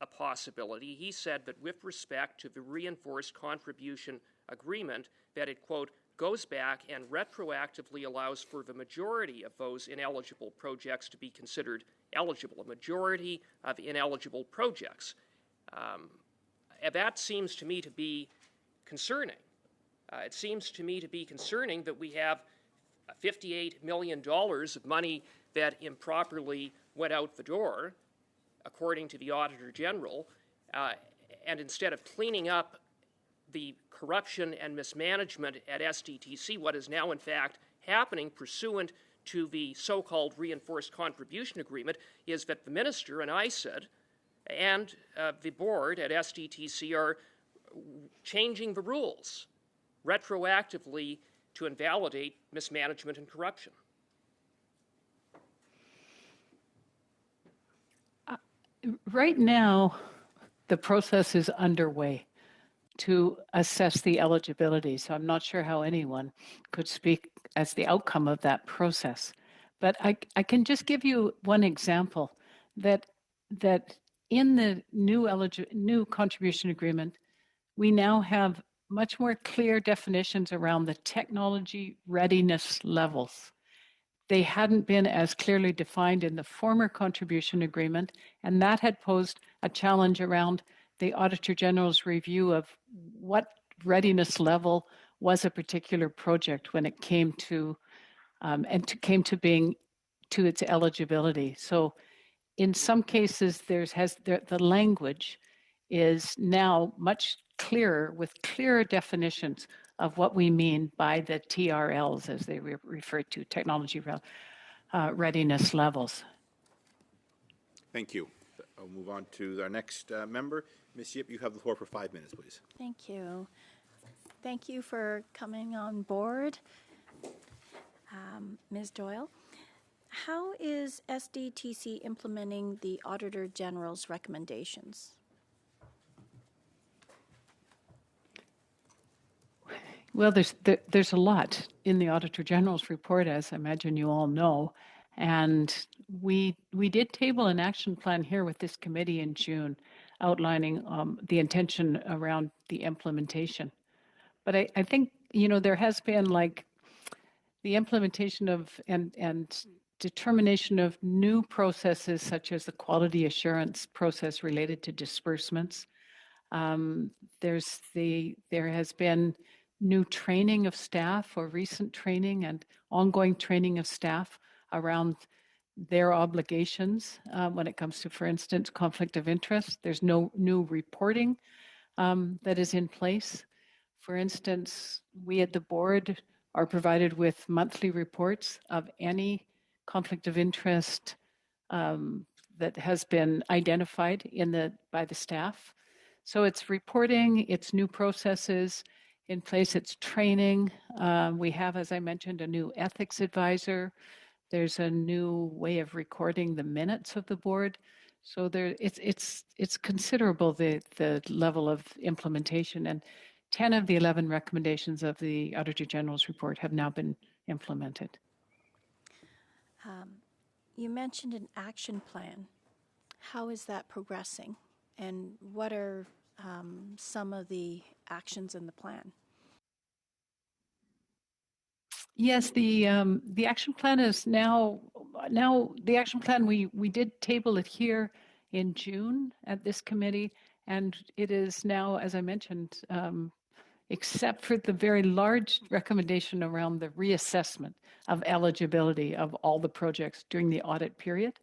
a possibility. He said that with respect to the reinforced contribution agreement, that it, quote, goes back and retroactively allows for the majority of those ineligible projects to be considered eligible, a majority of ineligible projects. That seems to me to be concerning. It seems to me to be concerning that we have $58 million of money that improperly went out the door, according to the Auditor General, and instead of cleaning up the corruption and mismanagement at SDTC, what is now in fact happening pursuant to the so-called reinforced contribution agreement is that the minister and ISED and the board at SDTC are changing the rules retroactively to invalidate mismanagement and corruption. Right now, the process is underway to assess the eligibility. So I'm not sure how anyone could speak as the outcome of that process. But I can just give you one example that in the new contribution agreement, we now have much more clear definitions around the technology readiness levels. They hadn't been as clearly defined in the former contribution agreement, and that had posed a challenge around the Auditor General's review of what readiness level was a particular project when it came to being to its eligibility. So in some cases, the language is now much clearer with clearer definitions of what we mean by the TRLs, as they refer to, technology readiness levels. Thank you. I'll move on to our next member. Ms. Yip, you have the floor for 5 minutes, please. Thank you. Thank you for coming on board. Ms. Doyle, how is SDTC implementing the Auditor General's recommendations? Well, there's a lot in the Auditor General's report, as I imagine you all know, and we did table an action plan here with this committee in June, outlining the intention around the implementation. But I think there has been the implementation of and determination of new processes such as the quality assurance process related to disbursements. There has been new training of staff or recent training and ongoing training of staff around their obligations when it comes to, for instance, conflict of interest. There's no new reporting that is in place. For instance, we at the board are provided with monthly reports of any conflict of interest that has been identified by the staff. So it's reporting, it's new processes in place, it's training. We have, as I mentioned, a new ethics advisor There's a new way of recording the minutes of the board. So it's considerable, the level of implementation, and 10 of the 11 recommendations of the Auditor General's report have now been implemented. You mentioned an action plan. How is that progressing? And what are some of the actions in the plan? Yes, the action plan is now the action plan, we did table it here in June at this committee, and it is now, as I mentioned, except for the very large recommendation around the reassessment of eligibility of all the projects during the audit period,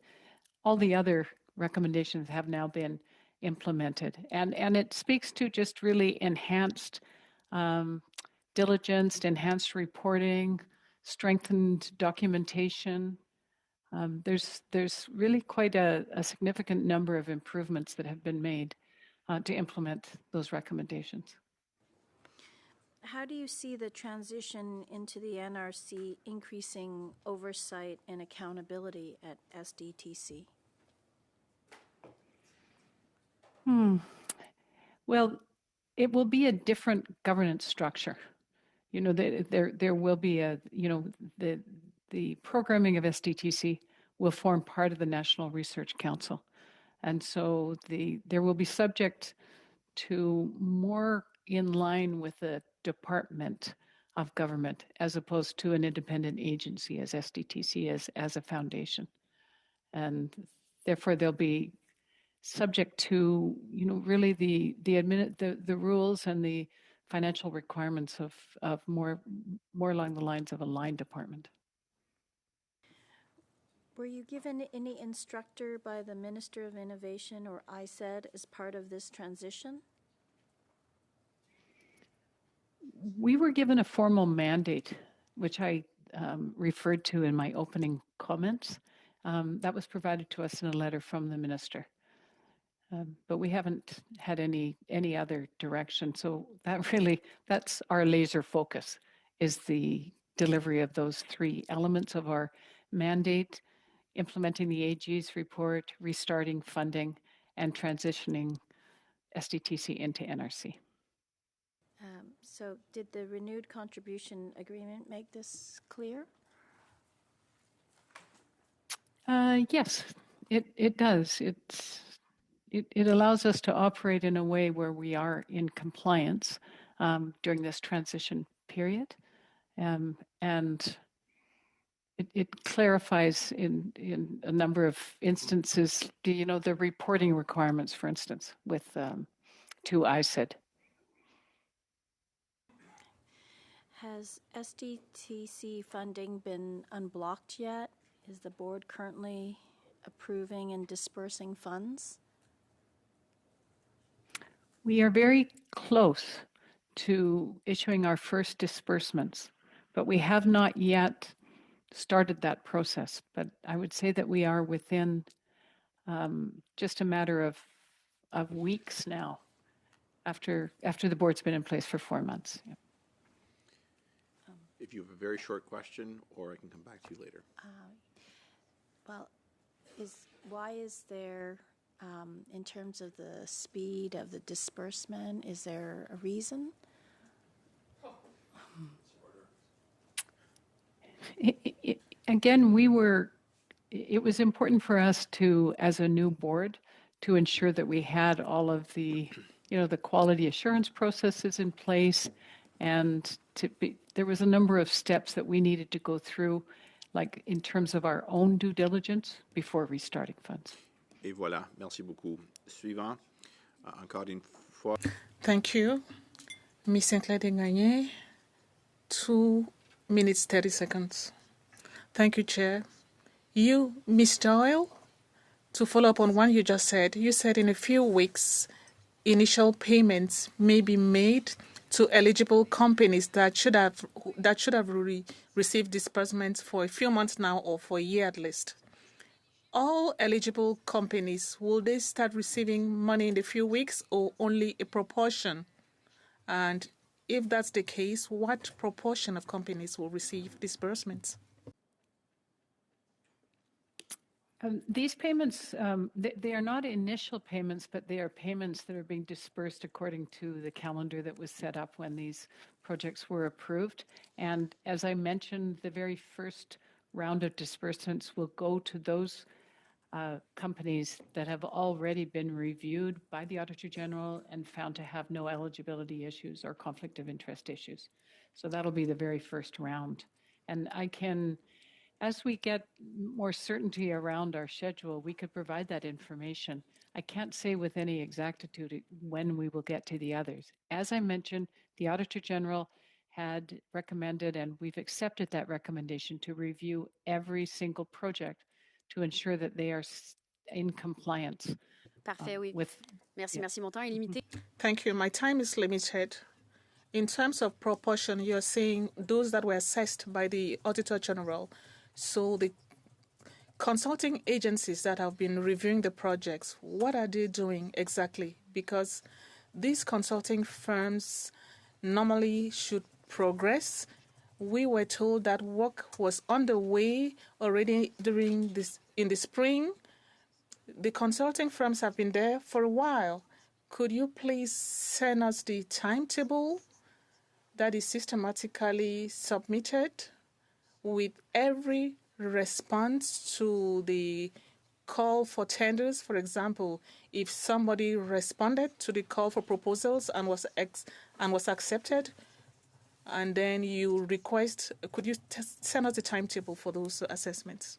all the other recommendations have now been implemented. And it speaks to just really enhanced diligence, enhanced reporting, strengthened documentation. There's really quite a significant number of improvements that have been made to implement those recommendations. How do you see the transition into the NRC increasing oversight and accountability at SDTC? Well, it will be a different governance structure. You know, there will be the programming of SDTC will form part of the National Research Council. And so there will be subject to more in line with the department of government as opposed to an independent agency as SDTC is as a foundation. And therefore they'll be subject to, really the rules and the financial requirements of more along the lines of a line department. Were you given any instructor by the Minister of Innovation or ISED as part of this transition? We were given a formal mandate, which I referred to in my opening comments. That was provided to us in a letter from the minister. But we haven't had any other direction. So that's our laser focus, is the delivery of those three elements of our mandate: implementing the AG's report, restarting funding, and transitioning SDTC into NRC. So did the renewed contribution agreement make this clear? Yes, it does. It allows us to operate in a way where we are in compliance during this transition period. And it clarifies in a number of instances, the reporting requirements, for instance, with to ISED. Has SDTC funding been unblocked yet? Is the board currently approving and dispersing funds? We are very close to issuing our first disbursements, but we have not yet started that process. But I would say that we are within just a matter of weeks now, after the board's been in place for 4 months. Yeah. If you have a very short question, or I can come back to you later. Well, why is there, in terms of the speed of the disbursement, is there a reason? Again, it was important for us to, as a new board, to ensure that we had all of the, the quality assurance processes in place, and there was a number of steps that we needed to go through, like in terms of our own due diligence before restarting funds. Et voilà, merci beaucoup. Suivant, encore une fois. Thank you. Ms. Sinclair Degagné, 2 minutes, 30 seconds. Thank you, Chair. You, Ms. Doyle, to follow up on what you just said, you said in a few weeks, initial payments may be made to eligible companies that should have received disbursements for a few months now or for a year at least. All eligible companies, will they start receiving money in a few weeks or only a proportion? And if that's the case, what proportion of companies will receive disbursements? These payments, they are not initial payments, but they are payments that are being dispersed according to the calendar that was set up when these projects were approved. And as I mentioned, the very first round of disbursements will go to those companies that have already been reviewed by the Auditor General and found to have no eligibility issues or conflict of interest issues. So that'll be the very first round. And I can, as we get more certainty around our schedule, we could provide that information. I can't say with any exactitude when we will get to the others. As I mentioned, the Auditor General had recommended, and we've accepted that recommendation, to review every single project to ensure that they are in compliance. Parfait, oui. With, merci, merci. Mon temps est limité. Thank you. My time is limited. In terms of proportion, you're saying those that were assessed by the Auditor General. So the consulting agencies that have been reviewing the projects, what are they doing exactly? Because these consulting firms normally should progress. We were told that work was underway already in the spring. The consulting firms have been there for a while. Could you please send us the timetable that is systematically submitted with every response to the call for tenders? For example, if somebody responded to the call for proposals and was accepted, and then you request, could you send us the timetable for those assessments?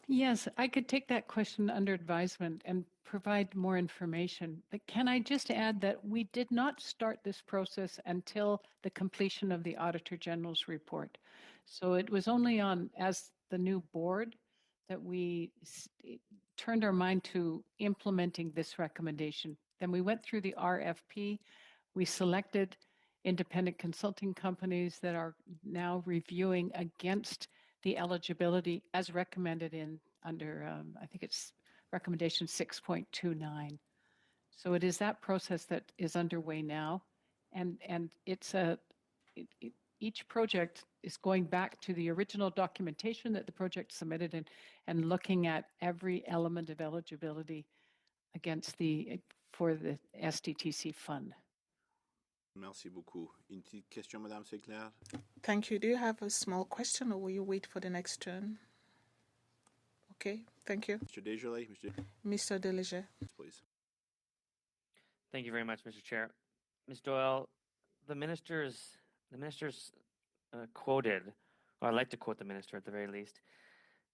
yes, I could take that question under advisement and provide more information. But can I just add that we did not start this process until the completion of the Auditor General's report. So it was only as the new board that we turned our mind to implementing this recommendation. Then we went through the RFP. We selected independent consulting companies that are now reviewing against the eligibility as recommended under, I think it's recommendation 6.29. So it is that process that is underway now. And it's each project is going back to the original documentation that the project submitted and looking at every element of eligibility for the SDTC fund. Merci beaucoup. Une petite question, Madame Sinclair? Thank you. Do you have a small question, or will you wait for the next turn? Okay, thank you. Mr. Desjardins, Mr. Deleger. please. Thank you very much, Mr. Chair. Ms. Doyle, the minister's quoted, or I'd like to quote the minister at the very least,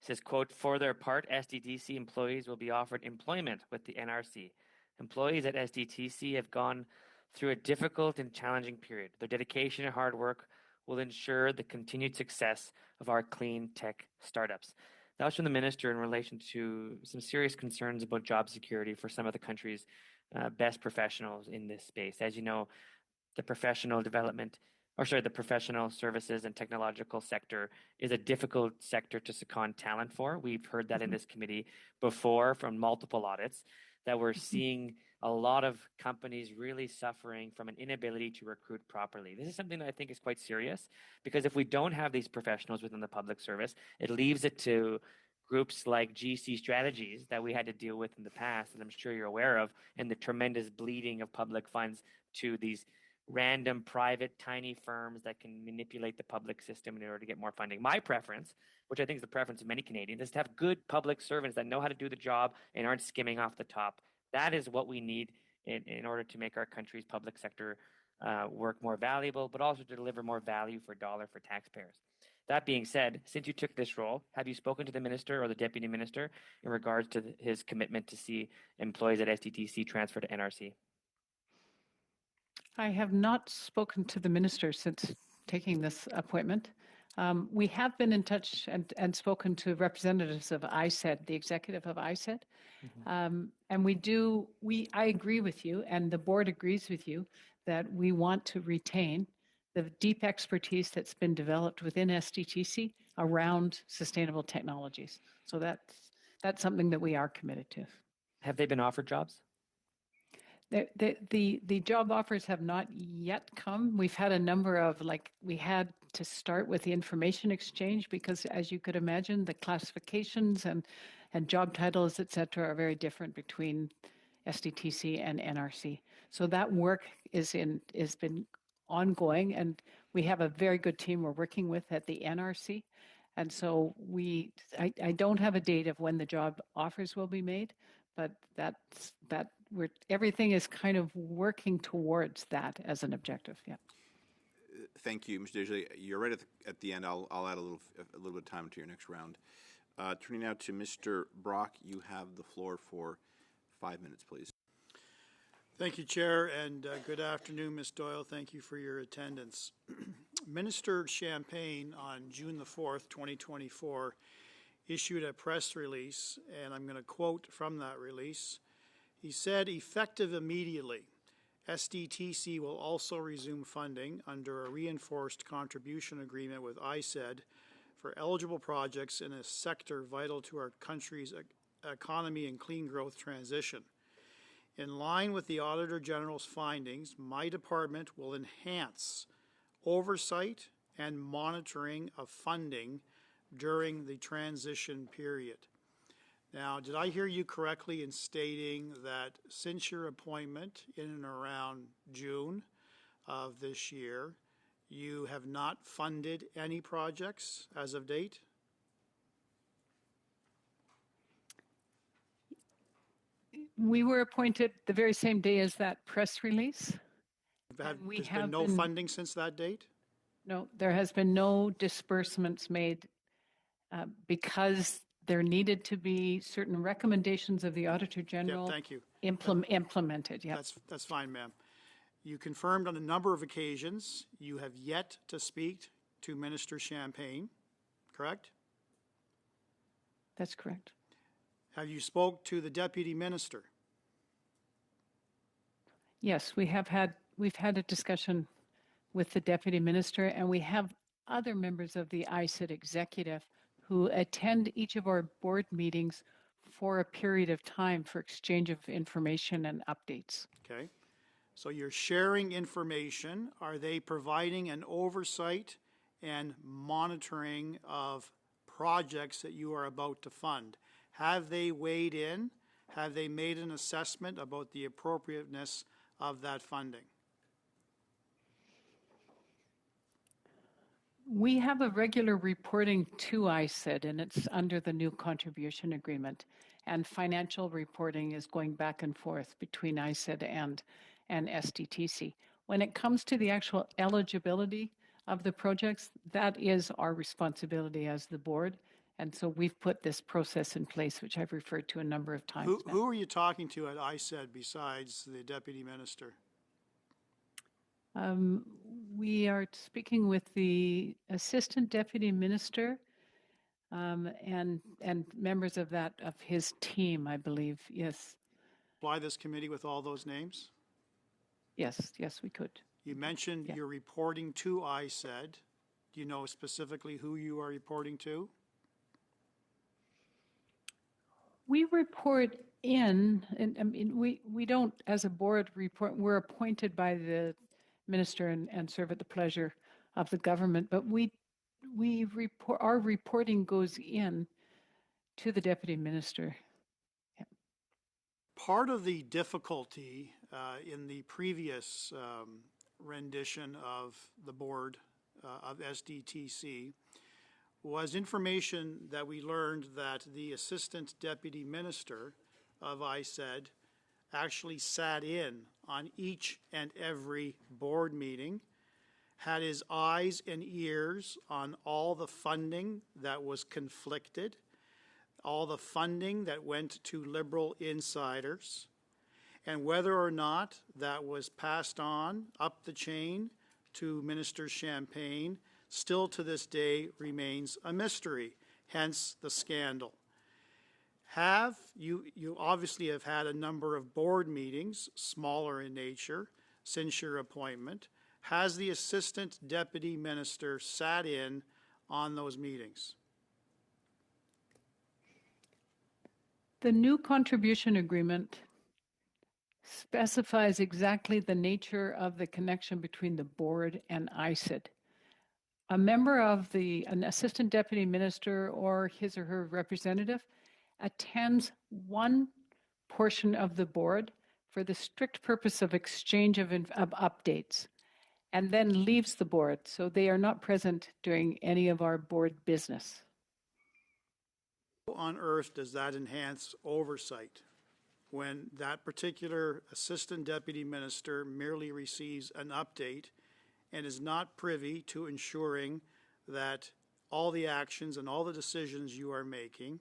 says, quote, "For their part, SDTC employees will be offered employment with the NRC. Employees at SDTC have gone through a difficult and challenging period. Their dedication and hard work will ensure the continued success of our clean tech startups." That was from the minister in relation to some serious concerns about job security for some of the country's best professionals in this space. As you know, the professional services and technological sector is a difficult sector to second talent for. We've heard that in this committee before from multiple audits, that we're seeing a lot of companies really suffering from an inability to recruit properly. This is something that I think is quite serious, because if we don't have these professionals within the public service, it leaves it to groups like GC Strategies that we had to deal with in the past, and I'm sure you're aware of, and the tremendous bleeding of public funds to these random private tiny firms that can manipulate the public system in order to get more funding. My preference, which I think is the preference of many Canadians, is to have good public servants that know how to do the job and aren't skimming off the top. That is what we need in order to make our country's public sector work more valuable, but also to deliver more value for dollar for taxpayers. That being said, since you took this role, have you spoken to the minister or the deputy minister in regards to his commitment to see employees at SDTC transfer to NRC? I have not spoken to the minister since taking this appointment. We have been in touch and spoken to representatives of ISED, the executive of ISED. And I agree with you, and the board agrees with you, that we want to retain the deep expertise that's been developed within SDTC around sustainable technologies. So that's something that we are committed to. Have they been offered jobs? The job offers have not yet come. We've had a number of, we had to start with the information exchange because, as you could imagine, the classifications and job titles, et cetera, are very different between SDTC and NRC. So that work has been ongoing, and we have a very good team we're working with at the NRC. And so I don't have a date of when the job offers will be made, but everything is kind of working towards that as an objective. Yeah. Thank you, Mr. Desjardins. You're right at the end. I'll add a little bit of time to your next round. Turning now to Mr. Brock, you have the floor for 5 minutes, please. Thank you, Chair, and good afternoon, Ms. Doyle. Thank you for your attendance. Minister Champagne on June the 4th, 2024, issued a press release, and I'm going to quote from that release. He said, effective immediately, SDTC will also resume funding under a reinforced contribution agreement with ISED for eligible projects in a sector vital to our country's economy and clean growth transition. In line with the Auditor General's findings, my department will enhance oversight and monitoring of funding during the transition period. Now, did I hear you correctly in stating that since your appointment in and around June of this year, you have not funded any projects as of date? We were appointed the very same day as that press release. There's been no funding since that date? No, there has been no disbursements made because there needed to be certain recommendations of the Auditor General thank you. Implemented. Yeah, that's fine, ma'am. You confirmed on a number of occasions you have yet to speak to Minister Champagne, correct? That's correct. Have you spoke to the Deputy Minister? Yes, we've had a discussion with the Deputy Minister, and we have other members of the ISED executive who attend each of our board meetings for a period of time for exchange of information and updates. Okay. So you're sharing information. Are they providing an oversight and monitoring of projects that you are about to fund? Have they weighed in? Have they made an assessment about the appropriateness of that funding? We have a regular reporting to ISED, and it's under the new contribution agreement. And financial reporting is going back and forth between ISED and SDTC. When it comes to the actual eligibility of the projects, that is our responsibility as the board. And so we've put this process in place, which I've referred to a number of times. Who are you talking to at ISED besides the Deputy Minister? We are speaking with the Assistant Deputy Minister and members of his team, I believe. Yes. Supply this committee with all those names? Yes, we could. You mentioned you're reporting to ISED. Do you know specifically who you are reporting to? We report in, and I mean, we don't, as a board, report. We're appointed by the minister and serve at the pleasure of the government, but we report. Our reporting goes in to the deputy minister. Yeah. Part of the difficulty in the previous rendition of the board of SDTC was information that we learned that the assistant deputy minister of ISED actually sat in on each and every board meeting, had his eyes and ears on all the funding that was conflicted, all the funding that went to Liberal insiders, and whether or not that was passed on up the chain to Minister Champagne still to this day remains a mystery, hence the scandal. You obviously have had a number of board meetings, smaller in nature, since your appointment. Has the assistant deputy minister sat in on those meetings? The new contribution agreement specifies exactly the nature of the connection between the board and ISID. A member of an assistant deputy minister or his or her representative attends one portion of the board for the strict purpose of exchange of updates and then leaves the board. So they are not present during any of our board business. How on earth does that enhance oversight when that particular assistant deputy minister merely receives an update and is not privy to ensuring that all the actions and all the decisions you are making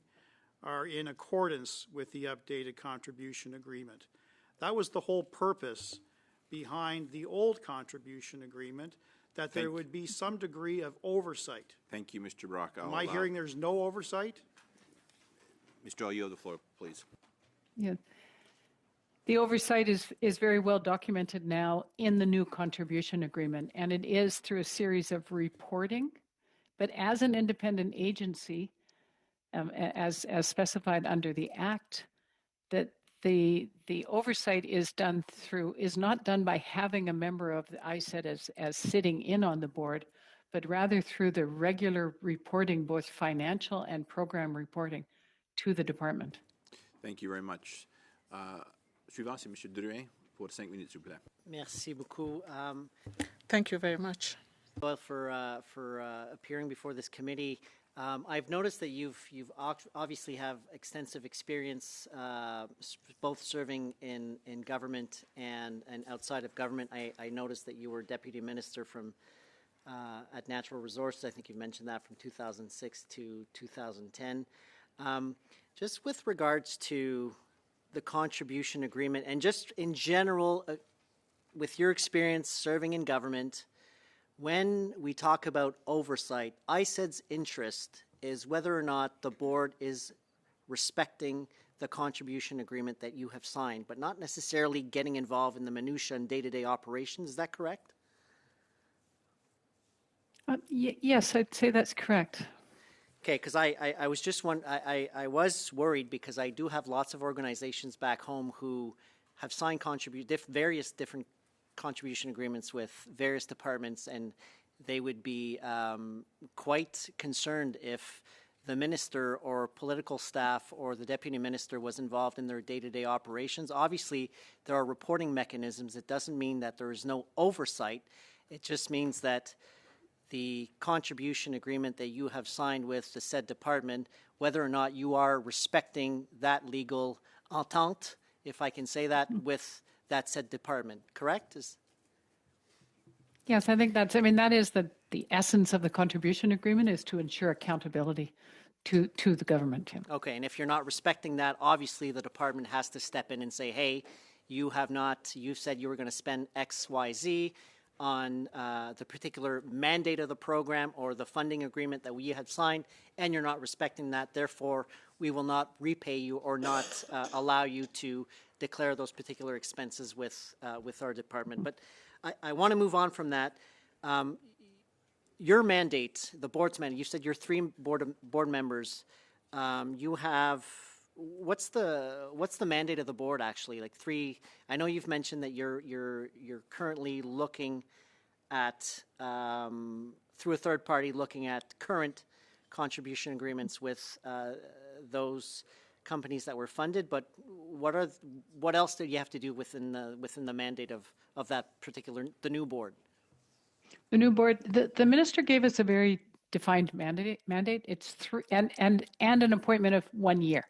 are in accordance with the updated contribution agreement? That was the whole purpose behind the old contribution agreement, that there would be some degree of oversight. Thank you, Mr. Brock. Am I hearing there's no oversight? Mr. Doyle, you have the floor, please. Yeah. The oversight is very well documented now in the new contribution agreement, and it is through a series of reporting. But as an independent agency, as specified under the Act, that the oversight is not done by having a member of the ISED as sitting in on the board, but rather through the regular reporting, both financial and program reporting, to the department. Thank you very much. Suivant, c'est M. Drouin pour 5 minutes, s'il vous plaît. Merci beaucoup. Thank you very much. Well, for appearing before this committee. I've noticed that you've obviously have extensive experience both serving in government and outside of government. I noticed that you were deputy minister at Natural Resources. I think you mentioned that from 2006 to 2010. Just with regards to the contribution agreement and just in general, with your experience serving in government, when we talk about oversight, ISED's interest is whether or not the board is respecting the contribution agreement that you have signed, but not necessarily getting involved in the minutiae and day-to-day operations. Is that correct? Yes, I'd say that's correct. Okay, because I was just I was worried because I do have lots of organizations back home who have signed various different contribution agreements with various departments, and they would be quite concerned if the minister or political staff or the deputy minister was involved in their day-to-day operations. Obviously, there are reporting mechanisms. It doesn't mean that there is no oversight. It just means that the contribution agreement that you have signed with the said department, whether or not you are respecting that legal entente, if I can say that, with that said department, correct? Yes, I think that is the essence of the contribution agreement, is to ensure accountability to the government. Okay, and if you're not respecting that, obviously the department has to step in and say, hey, you said you were going to spend X, Y, Z on the particular mandate of the program or the funding agreement that we had signed, and you're not respecting that. Therefore, we will not repay you or not allow you to declare those particular expenses with our department. But I want to move on from that. Your mandate, the board's mandate, you said you're 3 board members. You have, what's the mandate of the board actually? Like 3, I know you've mentioned that you're currently looking at, through a third party, looking at current contribution agreements with those companies that were funded, but what else did you have to do within the mandate of that particular, the new board? The new board, the minister gave us a very defined mandate. It's 3 and an appointment of 1 year,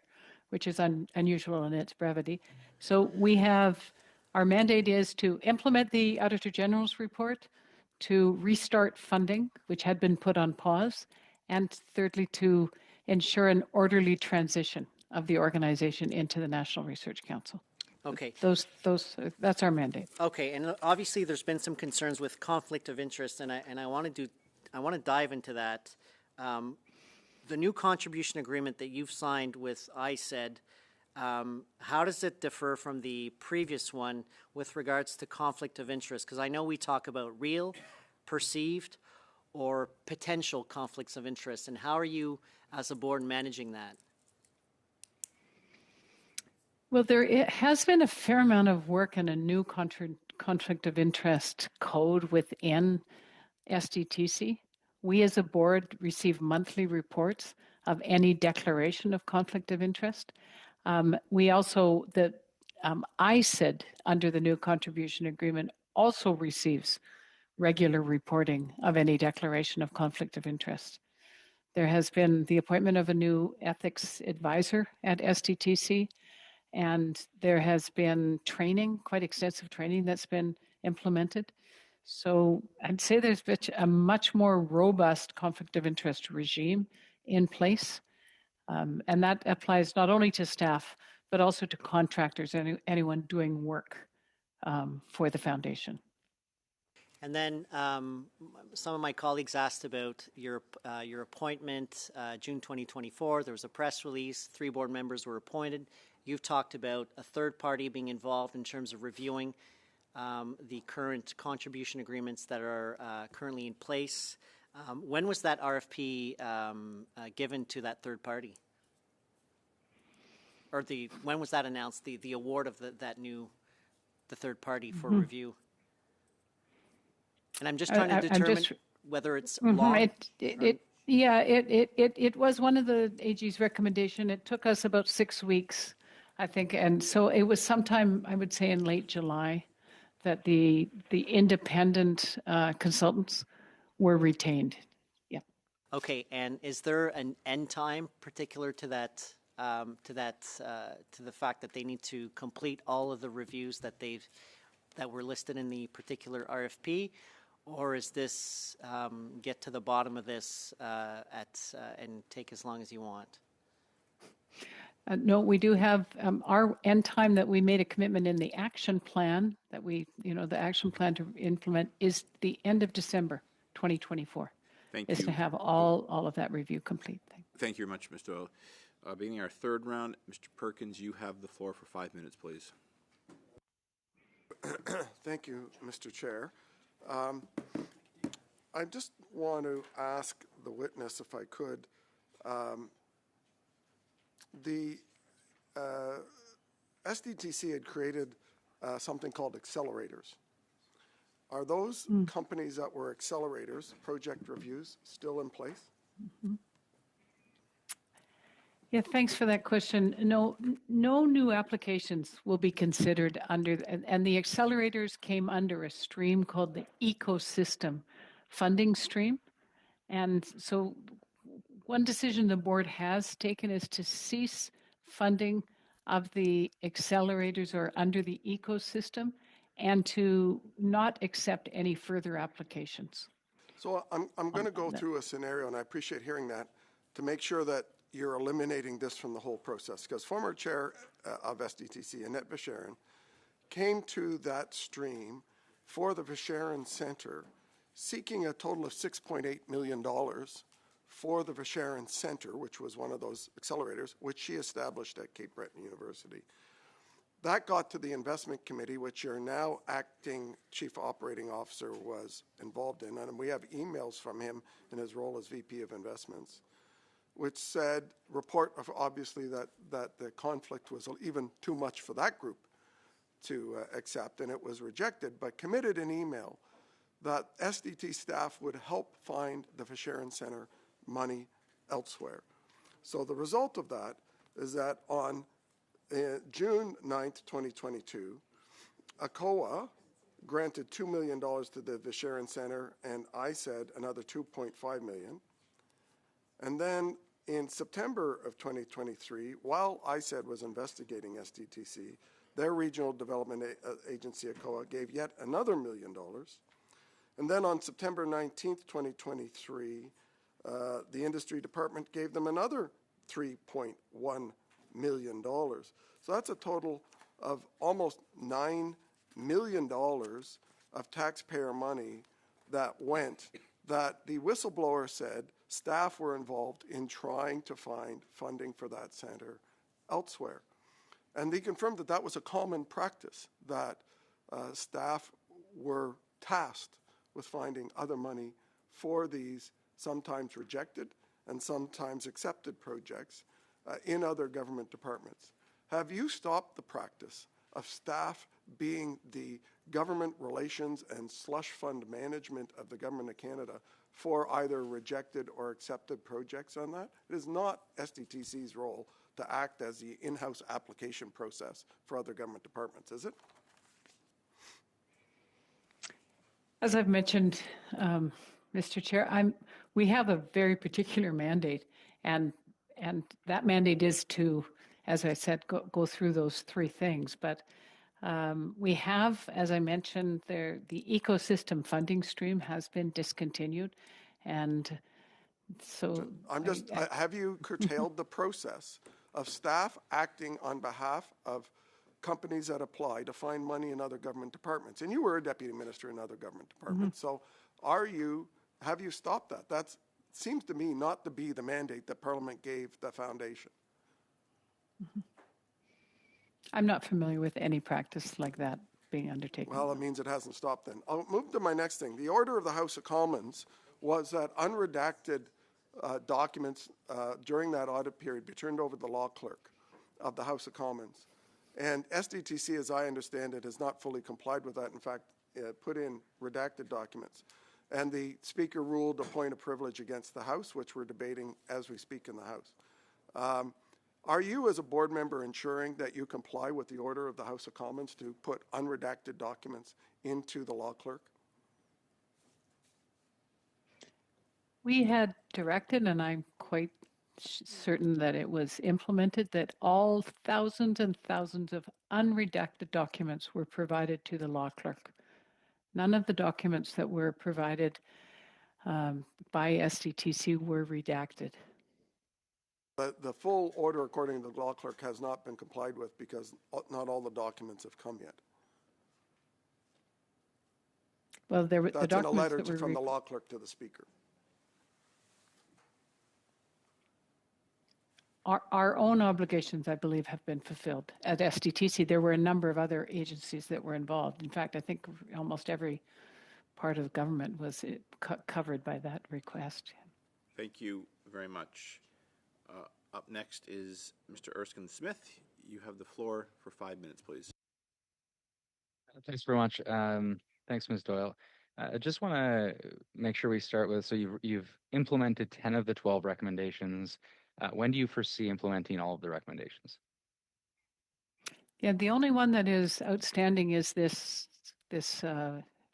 which is unusual in its brevity. So we have, our mandate is to implement the Auditor General's report, to restart funding, which had been put on pause, and thirdly, to ensure an orderly transition of the organization into the National Research Council. Okay. That's our mandate. Okay, and obviously there's been some concerns with conflict of interest, and I want to dive into that. The new contribution agreement that you've signed with ISED, how does it differ from the previous one with regards to conflict of interest? Because I know we talk about real, perceived, or potential conflicts of interest, and how are you as a board managing that? Well, has been a fair amount of work and a new conflict of interest code within SDTC. We as a board receive monthly reports of any declaration of conflict of interest. We also, ICID under the new contribution agreement also receives regular reporting of any declaration of conflict of interest. There has been the appointment of a new ethics advisor at SDTC, and there has been training, quite extensive training that's been implemented. So I'd say there's been a much more robust conflict of interest regime in place. And that applies not only to staff, but also to contractors, anyone doing work for the foundation. And then some of my colleagues asked about your appointment, June 2024. There was a press release. 3 board members were appointed. You've talked about a third party being involved in terms of reviewing the current contribution agreements that are currently in place. When was that RFP given to that third party? Or when was that announced, the award of the third party for review? And I'm just trying to determine whether it's long. It was one of the AG's recommendation. It took us about 6 weeks, I think, and so it was sometime, I would say, in late July that the independent consultants were retained. Yeah. Okay, and is there an end time particular to that? To the fact that they need to complete all of the reviews that were listed in the particular RFP, or is this get to the bottom of this and take as long as you want? No, we do have our end time that we made a commitment in the action plan that the action plan to implement is the end of December 2024. Thank you. Is to have all of that review complete. Thank you very much, Ms. Doyle. Beginning our third round, Mr. Perkins, you have the floor for 5 minutes, please. Thank you, Mr. Chair. I just want to ask the witness, if I could, the SDTC had created something called accelerators. Are those companies that were accelerators, project reviews, still in place? Mm-hmm. Yeah, thanks for that question. No new applications will be considered under, and the accelerators came under a stream called the ecosystem funding stream. And so one decision the board has taken is to cease funding of the accelerators or under the ecosystem and to not accept any further applications. So I'm going to go through a scenario, and I appreciate hearing that, to make sure that you're eliminating this from the whole process. Because former chair of SDTC, Annette Vicharin, came to that stream for the Vicharin Center, seeking a total of $6.8 million for the Vicharin Center, which was one of those accelerators, which she established at Cape Breton University. That got to the investment committee, which your now acting chief operating officer was involved in, and we have emails from him in his role as VP of Investments, which said, obviously that the conflict was even too much for that group to accept, and it was rejected, but committed an email that SDT staff would help find the Vicharin Center money elsewhere. So the result of that is that on June 9th, 2022, ACOA granted $2 million to the Vicharin Center, and I said another $2.5 million. And then in September of 2023, while ICED was investigating SDTC, their regional development agency, ACOA, gave yet another $1 million. And then on September 19th, 2023, the industry department gave them another $3.1 million. So that's a total of almost $9 million of taxpayer money that went, that the whistleblower said staff were involved in trying to find funding for that center elsewhere. And they confirmed that that was a common practice, that staff were tasked with finding other money for these sometimes rejected and sometimes accepted projects in other government departments. have you stopped the practice of staff being the government relations and slush fund management of the Government of Canada for either rejected or accepted projects on that? It is not SDTC's role to act as the in-house application process for other government departments, is it? As I've mentioned, Mr. Chair, we have a very particular mandate, and that mandate is to, as I said, go through those three things. But we have, as I mentioned, the ecosystem funding stream has been discontinued, and so have you curtailed the process of staff acting on behalf of companies that apply to find money in other government departments? And you were a deputy minister in other government departments. So have you stopped that? That seems to me not to be the mandate that Parliament gave the foundation. I'm not familiar with any practice like that being undertaken. Well, it means it hasn't stopped then. I'll move to my next thing. The order of the House of Commons was that unredacted documents during that audit period be turned over to the law clerk of the House of Commons. And SDTC, as I understand it, has not fully complied with that. In fact, put in redacted documents. And the Speaker ruled a point of privilege against the House, which we're debating as we speak in the House. Are you, as a board member, ensuring that you comply with the order of the House of Commons to put unredacted documents into the law clerk? We had directed, and I'm quite certain that it was implemented, that all thousands and thousands of unredacted documents were provided to the law clerk. None of the documents that were provided by SDTC were redacted. But the full order, according to the law clerk, has not been complied with because not all the documents have come yet. Well, that's in a letter from the law clerk to the Speaker. Our own obligations, I believe, have been fulfilled. At SDTC, there were a number of other agencies that were involved. In fact, I think almost every part of government was covered by that request. Thank you very much. Up next is Mr. Erskine Smith. You have the floor for 5 minutes, please. Thanks very much. Thanks, Ms. Doyle. I just want to make sure we start with, so you've implemented 10 of the 12 recommendations. When do you foresee implementing all of the recommendations? Yeah, the only one that is outstanding is this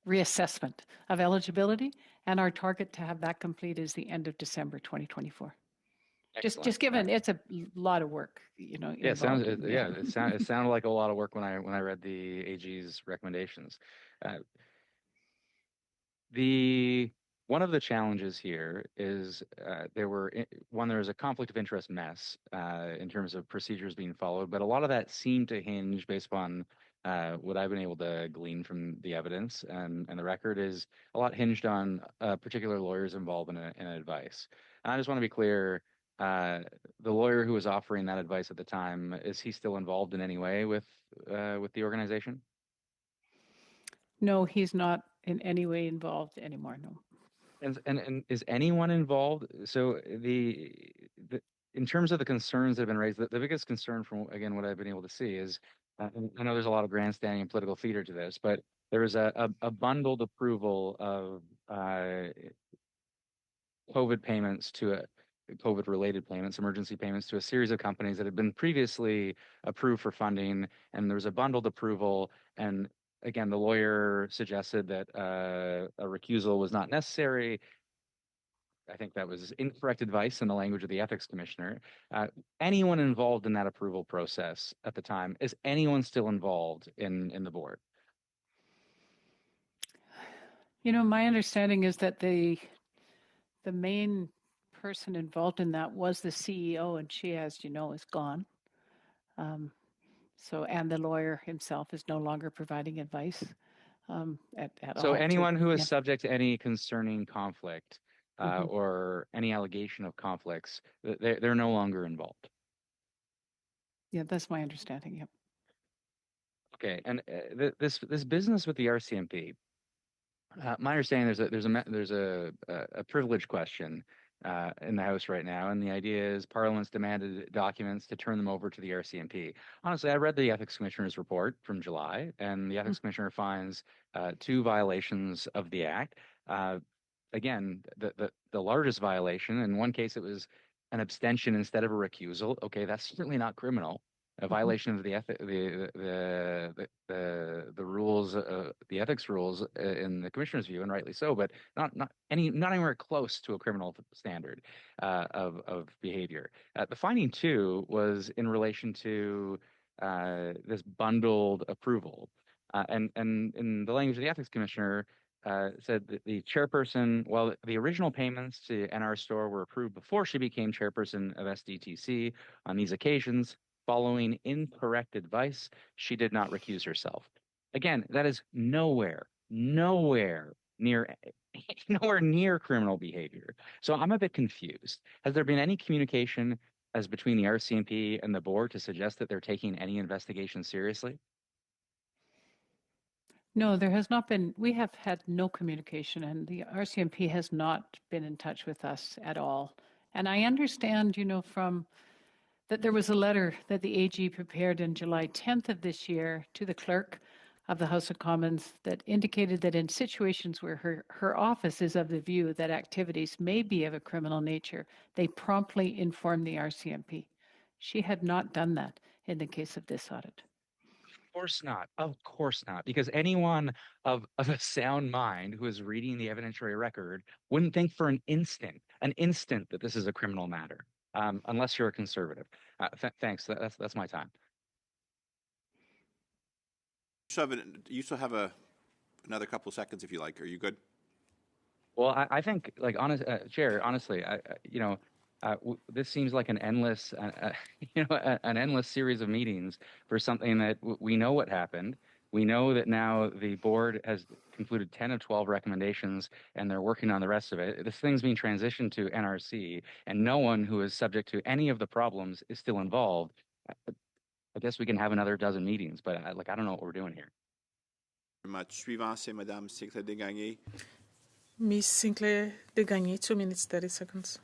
reassessment of eligibility, and our target to have that complete is the end of December 2024. Excellent. Just given it's a lot of work, you know. Yeah, it sounded like a lot of work when I read the AG's recommendations. One of the challenges here is there was a conflict of interest mess in terms of procedures being followed, but a lot of that seemed to hinge based upon what I've been able to glean from the evidence and the record is a lot hinged on particular lawyers' involvement in advice. And I just want to be clear, the lawyer who was offering that advice at the time, is he still involved in any way with the organization? No, he's not in any way involved anymore, no. And is anyone involved? So in terms of the concerns that have been raised, the biggest concern from, again, what I've been able to see is, I know there's a lot of grandstanding and political theater to this, but there was a bundled approval of COVID payments to COVID-related payments, emergency payments to a series of companies that had been previously approved for funding, and there was a bundled approval, and again, the lawyer suggested that a recusal was not necessary. I think that was incorrect advice in the language of the ethics commissioner. Anyone involved in that approval process at the time, is anyone still involved in the board? You know, my understanding is that the main person involved in that was the CEO, and she, as you know, is gone. And the lawyer himself is no longer providing advice at all. So anyone who is subject to any concerning conflict or any allegation of conflicts, they're no longer involved. Yeah, that's my understanding. Yep. Okay, and this business with the RCMP, my understanding there's a privilege question in the House right now, and the idea is Parliament's demanded documents to turn them over to the RCMP. Honestly, I read the Ethics Commissioner's report from July, and the Ethics Commissioner finds 2 violations of the Act. Again, the largest violation, in one case it was an abstention instead of a recusal. Okay, that's certainly not criminal. A violation of the rules, the ethics rules in the commissioner's view, and rightly so, but not anywhere close to a criminal standard of behavior. The finding 2 was in relation to this bundled approval, and in the language of the ethics commissioner. Said that the chairperson, while the original payments to NR Store were approved before she became chairperson of SDTC, on these occasions, following incorrect advice, she did not recuse herself. Again, that is nowhere near nowhere near criminal behavior. So I'm a bit confused. Has there been any communication as between the RCMP and the board to suggest that they're taking any investigation seriously? No, there has not been. We have had no communication, and the RCMP has not been in touch with us at all. And I understand, from that there was a letter that the AG prepared on July 10th of this year to the clerk of the House of Commons that indicated that in situations where her office is of the view that activities may be of a criminal nature, they promptly inform the RCMP. She had not done that in the case of this audit. Of course not, because anyone of a sound mind who is reading the evidentiary record wouldn't think for an instant that this is a criminal matter, unless you're a conservative. Thanks. That's my time. You still have another couple of seconds if you like. Are you good? Well, I think, Chair, honestly, this seems like an endless, an endless series of meetings for something that we know what happened. We know that now the board has concluded 10 of 12 recommendations, and they're working on the rest of it. This thing's being transitioned to NRC, and no one who is subject to any of the problems is still involved. I guess we can have another dozen meetings, but I don't know what we're doing here. Very much. Suivant, c'est Madame Sinclair Desgagnés. Miss Sinclair Desgagnés, 2 minutes, 30 seconds.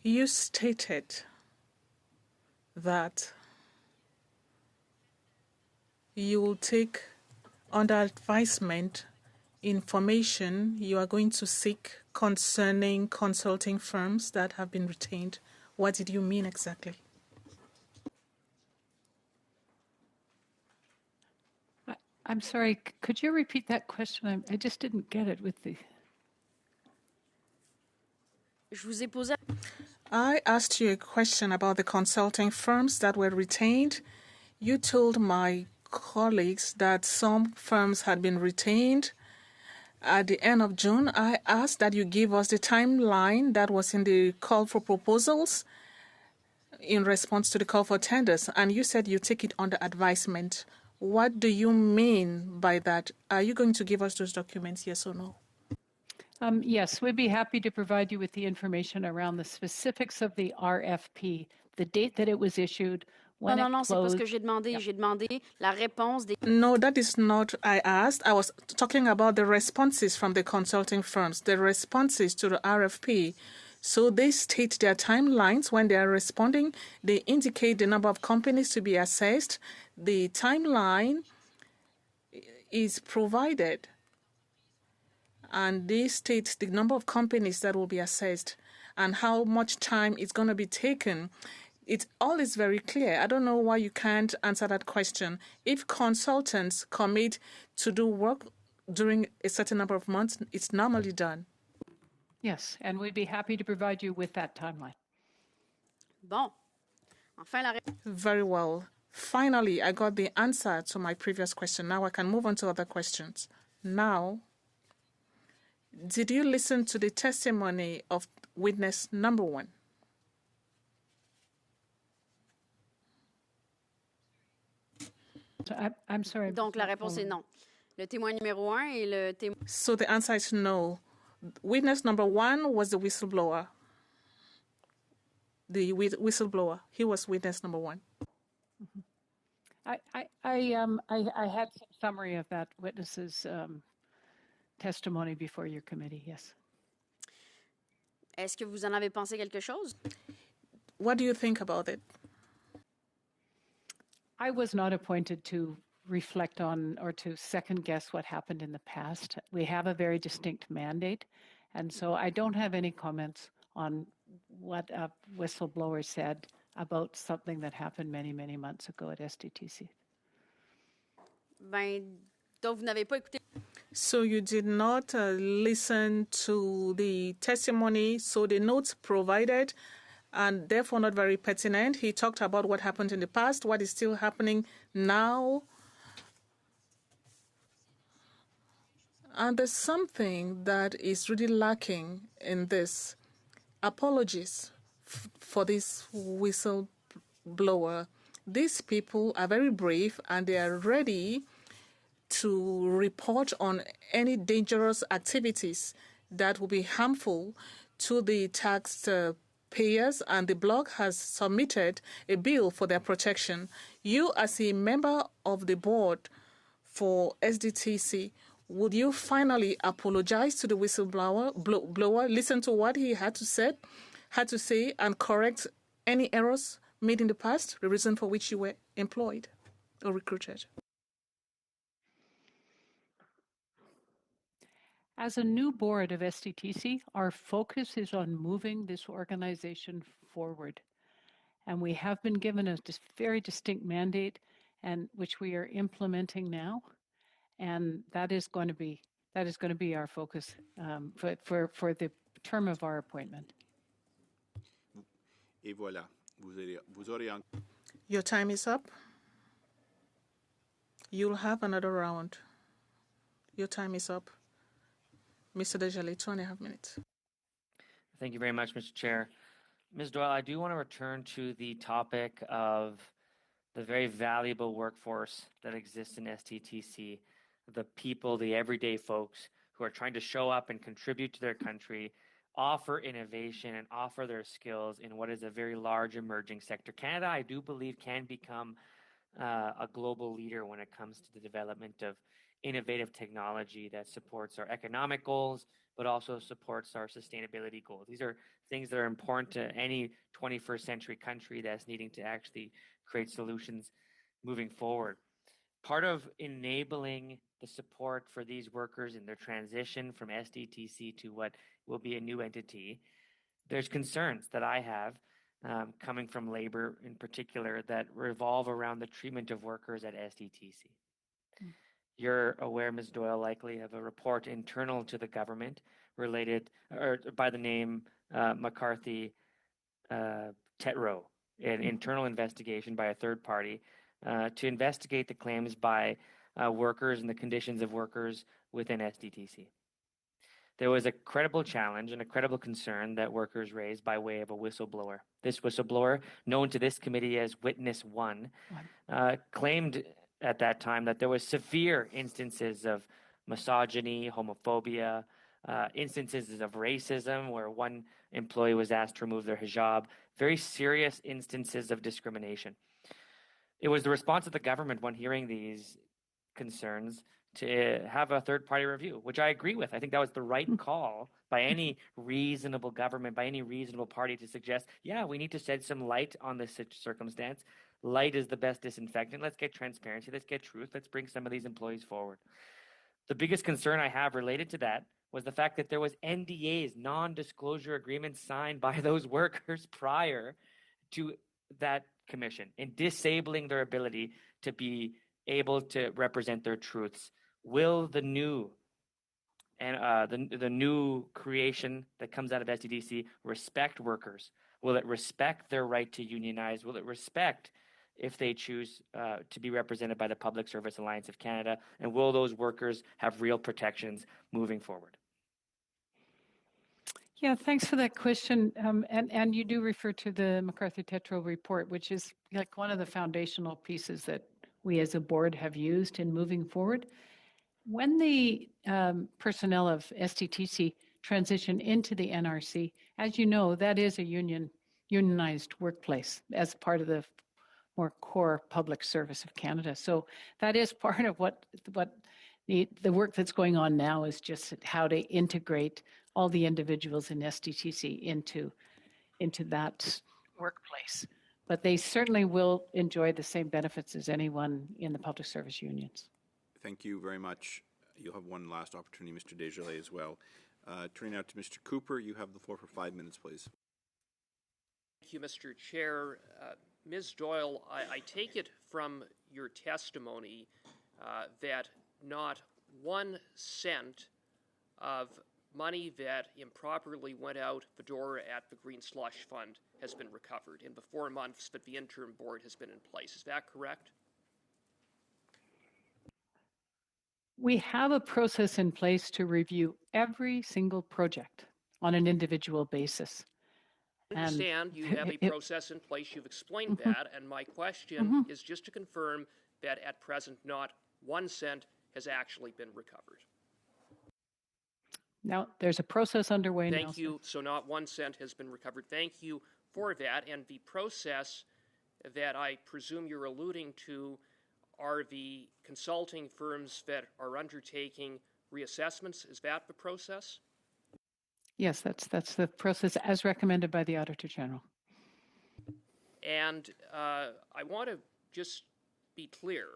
You stated that you will take under advisement information you are going to seek concerning consulting firms that have been retained. What did you mean exactly? I'm sorry, could you repeat that question? I just didn't get it with the... I asked you a question about the consulting firms that were retained. You told my colleagues that some firms had been retained. At the end of June, I asked that you give us the timeline that was in the call for proposals in response to the call for tenders, and you said you take it under advisement. What do you mean by that? Are you going to give us those documents, yes or no? Yes, we'd be happy to provide you with the information around the specifics of the RFP, the date that it was issued, when it closed. Non, c'est pas ce que j'ai demandé. Yeah. J'ai demandé la réponse des... No, that is not I asked. I was talking about the responses from the consulting firms, the responses to the RFP. So they state their timelines when they are responding. They indicate the number of companies to be assessed. The timeline is provided. And they state the number of companies that will be assessed and how much time it's going to be taken. It all is very clear. I don't know why you can't answer that question. If consultants commit to do work during a certain number of months, it's normally done. Yes, and we'd be happy to provide you with that timeline. Bon. Enfin, la... Very well. Finally, I got the answer to my previous question. Now I can move on to other questions. Now, did you listen to the testimony of witness number 1? I'm sorry. Donc, la réponse est non. Le témoin numéro 1 et le témoin... So the answer is no. Witness number one was the whistleblower. The whistleblower. He was witness number one. I had some summary of that witness's testimony before your committee, yes. Est-ce que vous en avez pensé quelque chose? What do you think about it? I was not appointed to reflect on or to second guess what happened in the past. We have a very distinct mandate, and so I don't have any comments on what a whistleblower said about something that happened many, many months ago at SDTC. Ben, donc vous n'avez pas écouté. So you did not listen to the testimony, so the notes provided, and therefore not very pertinent. He talked about what happened in the past, what is still happening now. And there's something that is really lacking in this. Apologies for this whistleblower. These people are very brave and they are ready to report on any dangerous activities that will be harmful to the tax payers, and the bloc has submitted a bill for their protection. You, as a member of the board for SDTC, would you finally apologize to the whistleblower, listen to what he had to say, and correct any errors made in the past, the reason for which you were employed or recruited? As a new board of SDTC, our focus is on moving this organization forward. And we have been given a very distinct mandate, and which we are implementing now. And that is going to be our focus for the term of our appointment. Et voilà, vous aurez Your time is up. You'll have another round. Your time is up. Mr. Dejale, 2.5 minutes. Thank you very much, Mr. Chair. Ms. Doyle, I do want to return to the topic of the very valuable workforce that exists in STTC, the people, the everyday folks who are trying to show up and contribute to their country, offer innovation and offer their skills in what is a very large emerging sector. Canada, I do believe, can become a global leader when it comes to the development of innovative technology that supports our economic goals, but also supports our sustainability goals. These are things that are important to any 21st century country that's needing to actually create solutions moving forward. Part of enabling the support for these workers in their transition from SDTC to what will be a new entity, there's concerns that I have coming from labor in particular that revolve around the treatment of workers at SDTC. You're aware, Ms. Doyle, likely of a report internal to the government related, or by the name McCarthy Tetro, an internal investigation by a third party to investigate the claims by workers and the conditions of workers within SDTC. There was a credible challenge and a credible concern that workers raised by way of a whistleblower. This whistleblower, known to this committee as Witness One, claimed at that time that there was severe instances of misogyny, homophobia, instances of racism where one employee was asked to remove their hijab, very serious instances of discrimination. It was the response of the government when hearing these concerns to have a third-party review, which I agree with. I think that was the right call by any reasonable government, by any reasonable party to suggest, yeah, we need to shed some light on this circumstance. Light is the best disinfectant. Let's get transparency. Let's get truth. Let's bring some of these employees forward. The biggest concern I have related to that was the fact that there was NDAs, non-disclosure agreements signed by those workers prior to that commission and disabling their ability to be able to represent their truths. Will the new and the new creation that comes out of SDTC respect workers? Will it respect their right to unionize? Will it respect if they choose to be represented by the Public Service Alliance of Canada? And will those workers have real protections moving forward? Yeah, thanks for that question. And you do refer to the McCarthy Tetro report, which is like one of the foundational pieces that we as a board have used in moving forward. When the personnel of STTC transition into the NRC. As you know, that is a unionized workplace as part of the more core public service of Canada. So that is part of what the work that's going on now is just how to integrate all the individuals in SDTC into that workplace. But they certainly will enjoy the same benefits as anyone in the public service unions. Thank you very much. You'll have one last opportunity, Mr. Desjardins, as well. Turning now to Mr. Cooper, you have the floor for 5 minutes, please. Thank you, Mr. Chair. Ms. Doyle, I take it from your testimony that not 1 cent of money that improperly went out the door at the Green Slush Fund has been recovered in the 4 months that the interim board has been in place. Is that correct? We have a process in place to review every single project on an individual basis. I understand you have a process in place. You've explained that. And my question is just to confirm that at present not 1 cent has actually been recovered. Now, there's a process underway now. Thank you. So not 1 cent has been recovered. Thank you for that. And the process that I presume you're alluding to are the consulting firms that are undertaking reassessments. Is that the process? Yes, that's the process as recommended by the Auditor General. And I want to just be clear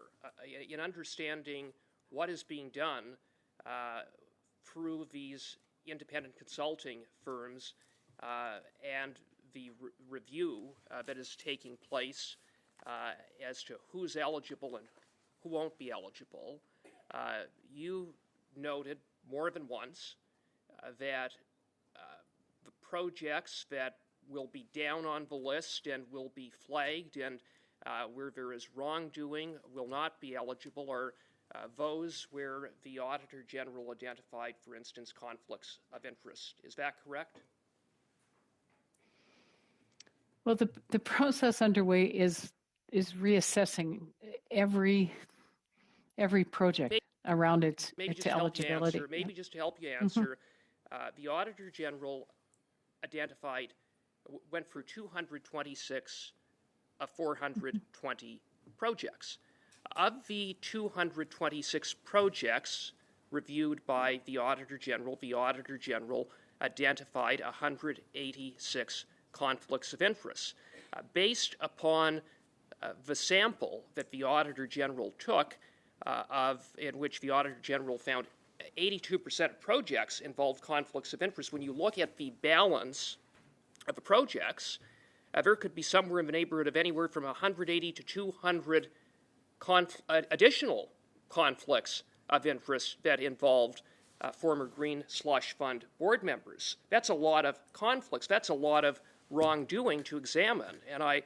in understanding what is being done through these independent consulting firms and the review that is taking place as to who's eligible and who won't be eligible. You noted more than once that the projects that will be down on the list and will be flagged and where there is wrongdoing will not be eligible are those where the Auditor General identified, for instance, conflicts of interest. Is that correct? Well, the process underway is reassessing every project around its eligibility. Maybe just to help you answer, the Auditor General identified, went through 226 of 420 projects. Of the 226 projects reviewed by the Auditor General identified 186 conflicts of interest. Based upon the sample that the Auditor General took, in which the Auditor General found 82% of projects involved conflicts of interest, when you look at the balance of the projects, there could be somewhere in the neighborhood of anywhere from 180 to 200 additional conflicts of interest that involved former Green Slush Fund board members. That's a lot of conflicts. That's a lot of wrongdoing to examine. And I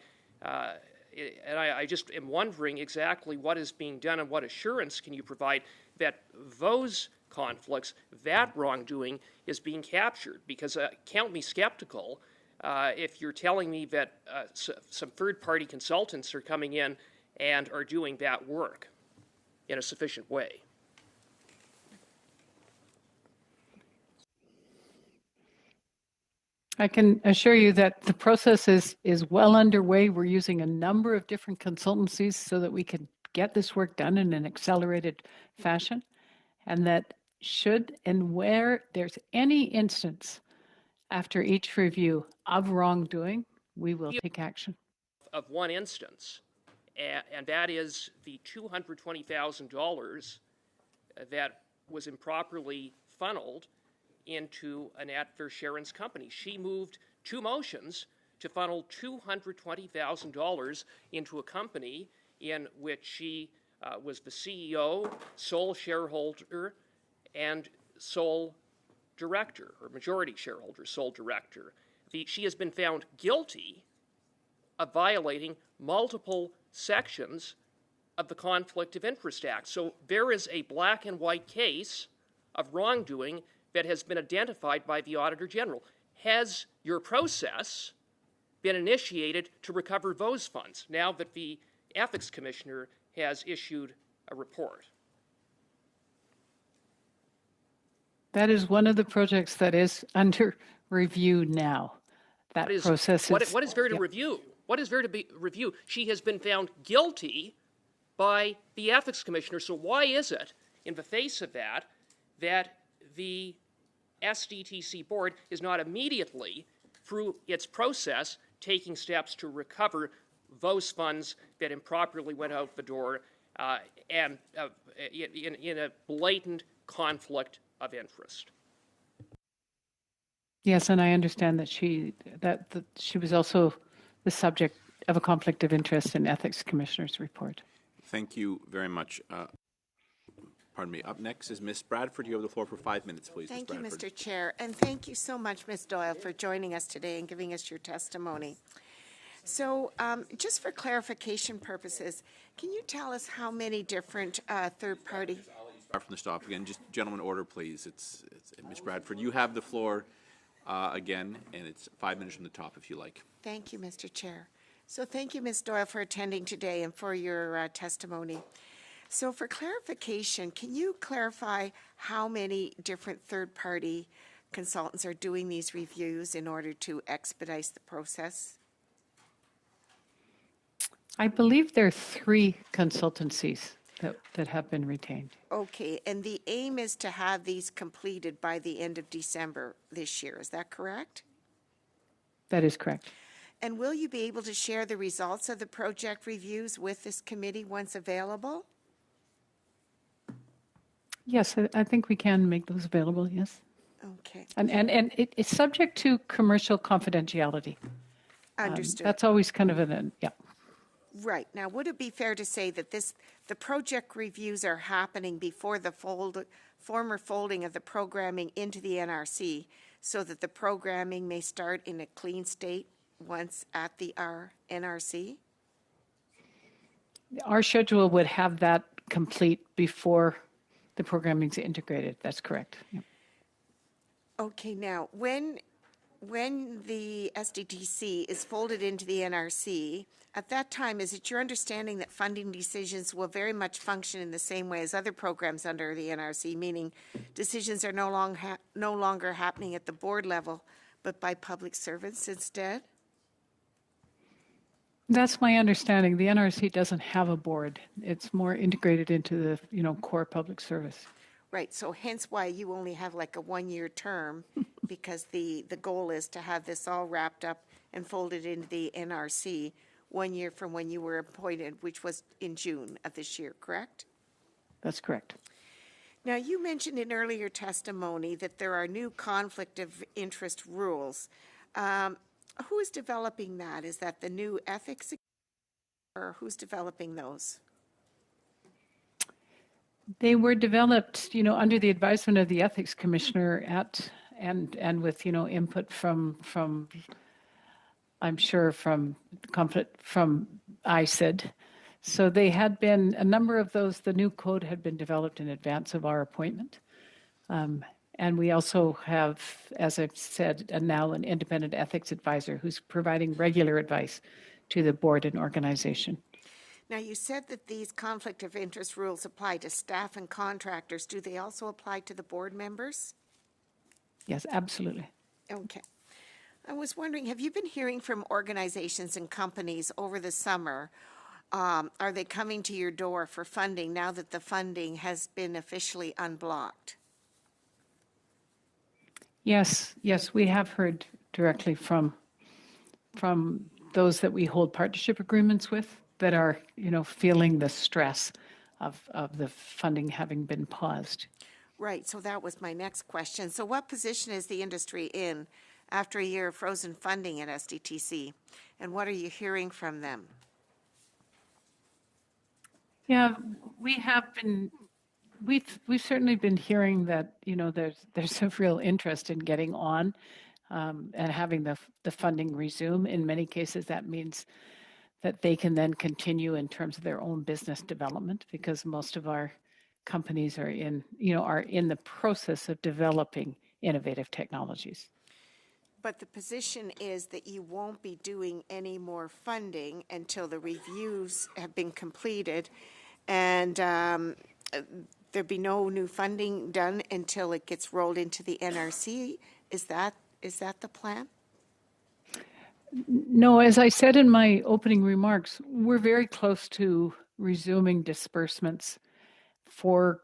just am wondering exactly what is being done and what assurance can you provide that those conflicts, that wrongdoing, is being captured? Because count me skeptical if you're telling me that some third-party consultants are coming in and are doing that work in a sufficient way. I can assure you that the process is well underway. We're using a number of different consultancies so that we can get this work done in an accelerated fashion, and that should and where there's any instance after each review of wrongdoing, we will take action. Of one instance, and that is the $220,000 that was improperly funneled into Annette Verscharen's company. She moved 2 motions to funnel $220,000 into a company in which she was the CEO, sole shareholder, and sole director, or majority shareholder, sole director. She has been found guilty of violating multiple sections of the Conflict of Interest Act. So there is a black and white case of wrongdoing that has been identified by the Auditor General. Has your process been initiated to recover those funds now that the Ethics Commissioner has issued a report? That is one of the projects that is under review now. That process what is there to review? What is there to review? She has been found guilty by the ethics commissioner. So why is it, in the face of that, that the SDTC board is not immediately, through its process, taking steps to recover those funds that improperly went out the door and in a blatant conflict of interest? Yes, and I understand that she was also the subject of a conflict of interest in ethics commissioner's report. Thank you very much. Pardon me. Up next is Ms. Bradford. You have the floor for 5 minutes, please. Thank you, Mr. Chair, and thank you so much, Ms. Doyle, for joining us today and giving us your testimony. So just for clarification purposes, can you tell us how many different third-party... Start from the stop again. Just gentlemen, order, please. It's Ms. Bradford. You have the floor again, and it's 5 minutes from the top if you like. Thank you, Mr. Chair. So thank you, Ms. Doyle, for attending today and for your testimony. So for clarification, can you clarify how many different third-party consultants are doing these reviews in order to expedite the process? I believe there are 3 consultancies that have been retained. Okay, and the aim is to have these completed by the end of December this year. Is that correct? That is correct. And will you be able to share the results of the project reviews with this committee once available? Yes, I think we can make those available, yes. Okay. And it's subject to commercial confidentiality. Understood. That's always kind of yeah. Right. Now, would it be fair to say that the project reviews are happening before the former folding of the programming into the NRC so that the programming may start in a clean state once at the NRC? Our schedule would have that complete before the programming is integrated. That's correct. Yeah. Okay. Now, when the SDTC is folded into the NRC, at that time, is it your understanding that funding decisions will very much function in the same way as other programs under the NRC, meaning decisions are no longer happening at the board level, but by public servants instead? That's my understanding. The NRC doesn't have a board. It's more integrated into the core public service. Right. So hence why you only have like a 1-year term, because the goal is to have this all wrapped up and folded into the NRC 1 year from when you were appointed, which was in June of this year, correct? That's correct. Now, you mentioned in earlier testimony that there are new conflict of interest rules. Who is developing that? Is that the new ethics, or who's developing those? They were developed, under the advisement of the ethics commissioner and with input from I'm sure from ICID. So they had been, a number of those, the new code had been developed in advance of our appointment. And we also have, as I've said, now an independent ethics advisor who's providing regular advice to the board and organization. Now, you said that these conflict of interest rules apply to staff and contractors. Do they also apply to the board members? Yes, absolutely. Okay. I was wondering, have you been hearing from organizations and companies over the summer? Are they coming to your door for funding now that the funding has been officially unblocked? Yes, we have heard directly from those that we hold partnership agreements with that are, feeling the stress of the funding having been paused. Right, so that was my next question. So what position is the industry in after a year of frozen funding at SDTC, and what are you hearing from them? Yeah, we've certainly been hearing that, there's a real interest in getting on and having the funding resume. In many cases, that means that they can then continue in terms of their own business development, because most of our companies are in the process of developing innovative technologies. But the position is that you won't be doing any more funding until the reviews have been completed, and there'd be no new funding done until it gets rolled into the NRC. Is that the plan? No, as I said in my opening remarks, we're very close to resuming disbursements for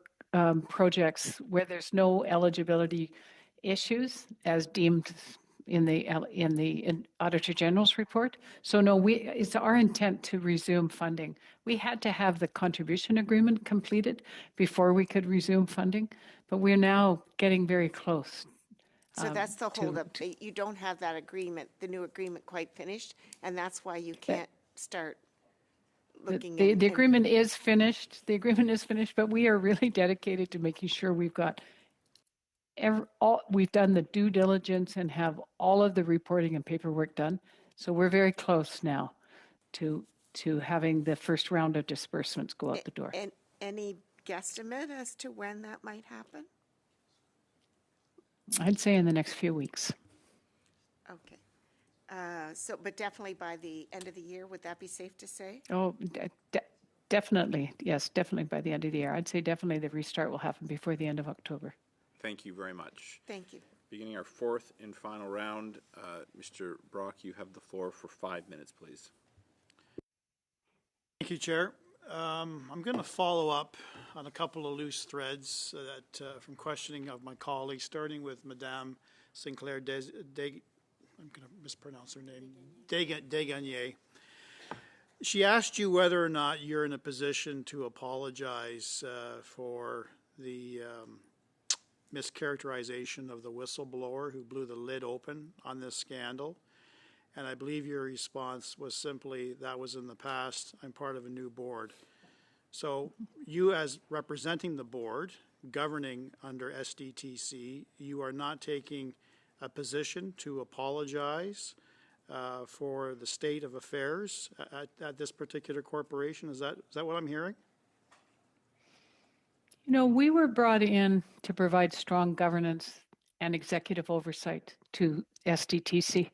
projects where there's no eligibility issues as deemed in the Auditor General's report. So no, it's our intent to resume funding. We had to have the contribution agreement completed before we could resume funding, but we're now getting very close. So that's the holdup. You don't have that agreement, the new agreement, quite finished, and that's why you can't start looking. The agreement is finished. The agreement is finished, but we are really dedicated to making sure we've got we've done the due diligence and have all of the reporting and paperwork done. So we're very close now to having the first round of disbursements go out the door. And any guesstimate as to when that might happen? I'd say in the next few weeks. Okay. But definitely by the end of the year, would that be safe to say? Oh, definitely. Yes, definitely by the end of the year. I'd say definitely the restart will happen before the end of October. Thank you very much. Thank you. Beginning our fourth and final round, Mr. Brock, you have the floor for 5 minutes, please. Thank you, Chair. I'm going to follow up on a couple of loose threads that from questioning of my colleagues, starting with Madame Sinclair I'm going to mispronounce her name, Desgagnés. She asked you whether or not you're in a position to apologize for the mischaracterization of the whistleblower who blew the lid open on this scandal. And I believe your response was simply, that was in the past, I'm part of a new board. So you, as representing the board, governing under SDTC, you are not taking a position to apologize for the state of affairs at this particular corporation. Is that what I'm hearing? You know, we were brought in to provide strong governance and executive oversight to SDTC.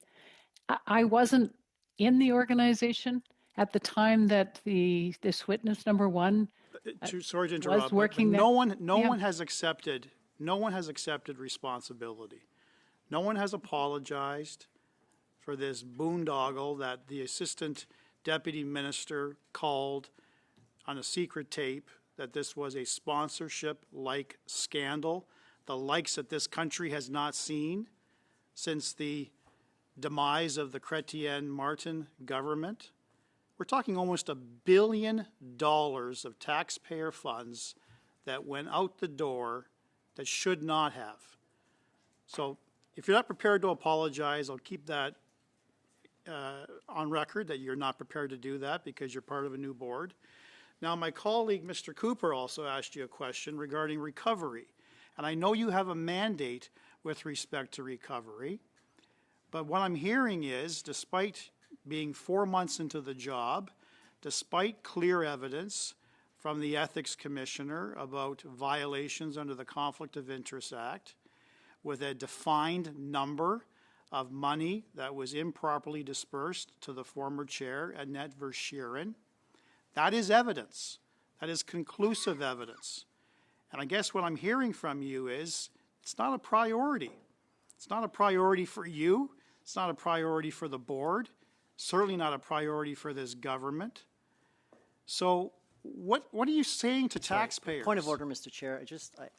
I wasn't in the organization at the time that this witness number one sorry to interrupt, was working. But no one has accepted responsibility. No one has apologized for this boondoggle that the assistant deputy minister called on a secret tape, that this was a sponsorship-like scandal, the likes that this country has not seen since the demise of the Chrétien-Martin government. We're talking almost $1 billion of taxpayer funds that went out the door that should not have. So if you're not prepared to apologize, I'll keep that on record that you're not prepared to do that because you're part of a new board. Now, my colleague, Mr. Cooper, also asked you a question regarding recovery. And I know you have a mandate with respect to recovery. But what I'm hearing is, despite being 4 months into the job, despite clear evidence from the Ethics Commissioner about violations under the Conflict of Interest Act, with a defined number of money that was improperly dispersed to the former chair, Annette Verschieren, that is evidence. That is conclusive evidence. And I guess what I'm hearing from you is it's not a priority. It's not a priority for you. It's not a priority for the board. Certainly not a priority for this government. So what are you saying to taxpayers? Point of order, Mr. Chair.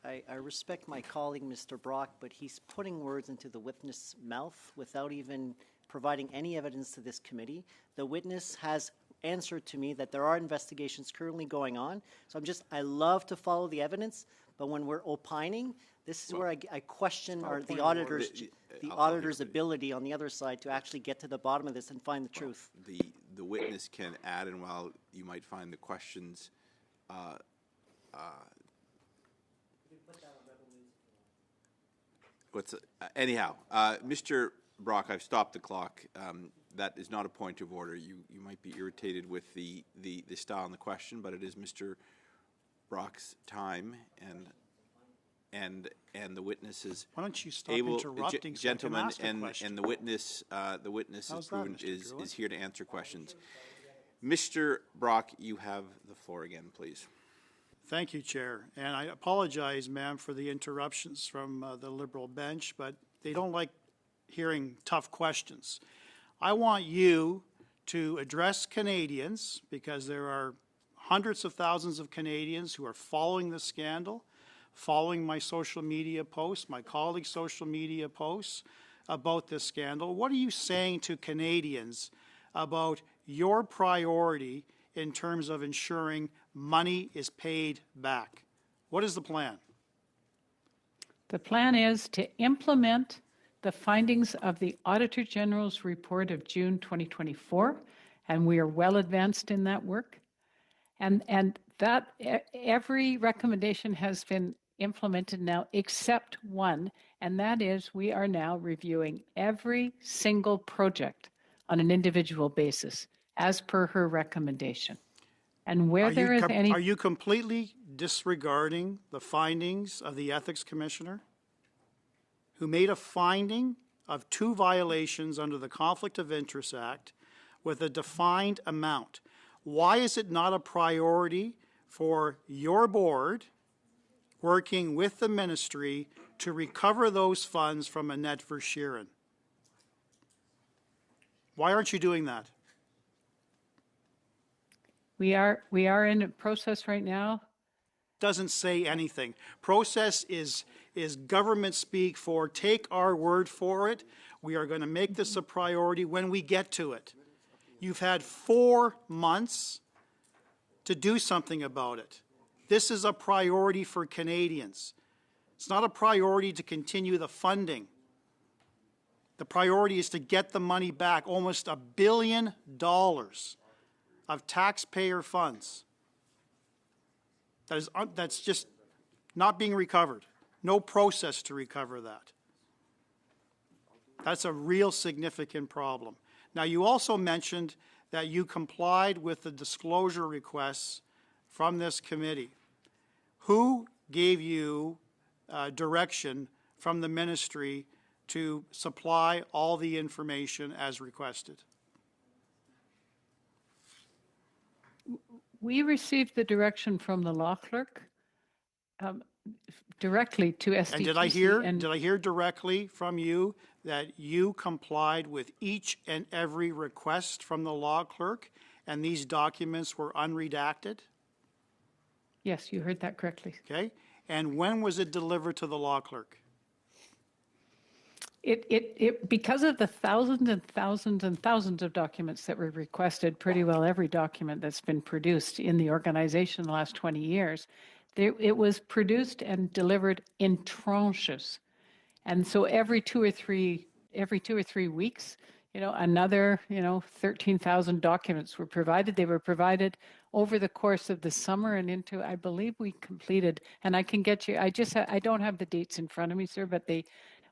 I respect my colleague, Mr. Brock, but he's putting words into the witness' mouth without even providing any evidence to this committee. The witness has answered to me that there are investigations currently going on. So I love to follow the evidence, but when we're opining, this is where I question the auditor's ability on the other side to actually get to the bottom of this and find the truth. The witness can add, and while you might find the questions anyhow, Mr. Brock, I've stopped the clock. That is not a point of order. You might be irritated with the style and the question, but it is Mr. Brock's time, and the witness is Why don't you stop interrupting so gentlemen, I can ask a and the witness is here to answer questions. Mr. Brock, you have the floor again, please. Thank you, Chair. And I apologize, ma'am, for the interruptions from the Liberal bench, but they don't like hearing tough questions. I want you to address Canadians, because there are hundreds of thousands of Canadians who are following the scandal, following my social media posts, my colleagues' social media posts about this scandal. What are you saying to Canadians about your priority in terms of ensuring money is paid back? What is the plan? The plan is to implement the findings of the Auditor General's report of June 2024, and we are well advanced in that work. And that every recommendation has been implemented now except one, and that is we are now reviewing every single project on an individual basis as per her recommendation. And where there is any... Are you completely disregarding the findings of the Ethics Commissioner, who made a finding of 2 violations under the Conflict of Interest Act with a defined amount? Why is it not a priority for your board, working with the ministry, to recover those funds from Annette Verschuren? Why aren't you doing that? We are in a process right now. Doesn't say anything. Process is government speak for take our word for it. We are going to make this a priority when we get to it. You've had 4 months to do something about it. This is a priority for Canadians. It's not a priority to continue the funding. The priority is to get the money back, almost $1 billion of taxpayer funds. That's just not being recovered. No process to recover that. That's a real significant problem. Now, you also mentioned that you complied with the disclosure requests from this committee. Who gave you direction from the ministry to supply all the information as requested? We received the direction from the law clerk directly to SDTC. And did I hear directly from you that you complied with each and every request from the law clerk, and these documents were unredacted? Yes, you heard that correctly. Okay. And when was it delivered to the law clerk? Because of the thousands and thousands and thousands of documents that were requested, pretty well every document that's been produced in the organization the last 20 years, it was produced and delivered in tranches. And so every two or three weeks, another, 13,000 documents were provided. They were provided over the course of the summer and into, I believe we completed, and I can get you, I don't have the dates in front of me, sir, but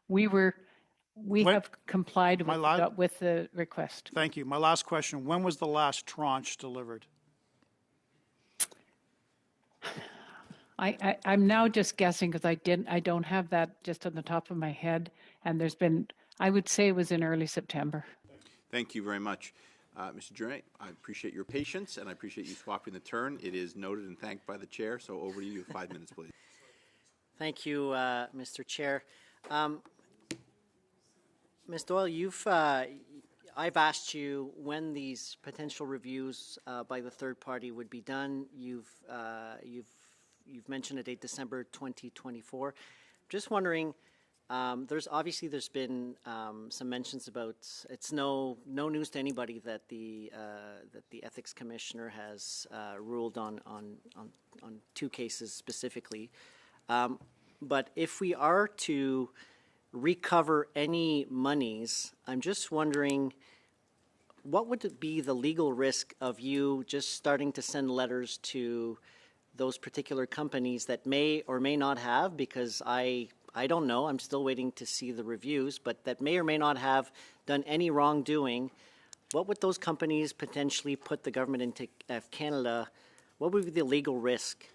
we have complied with the request. Thank you. My last question, when was the last tranche delivered? I'm now just guessing because I don't have that just on the top of my head, and there's been, I would say it was in early September. Thank you very much. Mr. Journet, I appreciate your patience, and I appreciate you swapping the turn. It is noted and thanked by the chair, so over to you, 5 minutes, please. Thank you, Mr. Chair. Ms. Doyle, I've asked you when these potential reviews by the third party would be done. You've mentioned a date, December 2024. Just wondering, there's been some mentions about, it's no news to anybody that the ethics commissioner has ruled on 2 cases specifically. But if we are to recover any monies, I'm just wondering, what would be the legal risk of you just starting to send letters to those particular companies that may or may not have, because I don't know, I'm still waiting to see the reviews, but that may or may not have done any wrongdoing? What would those companies potentially put the government of Canada, what would be the legal risk?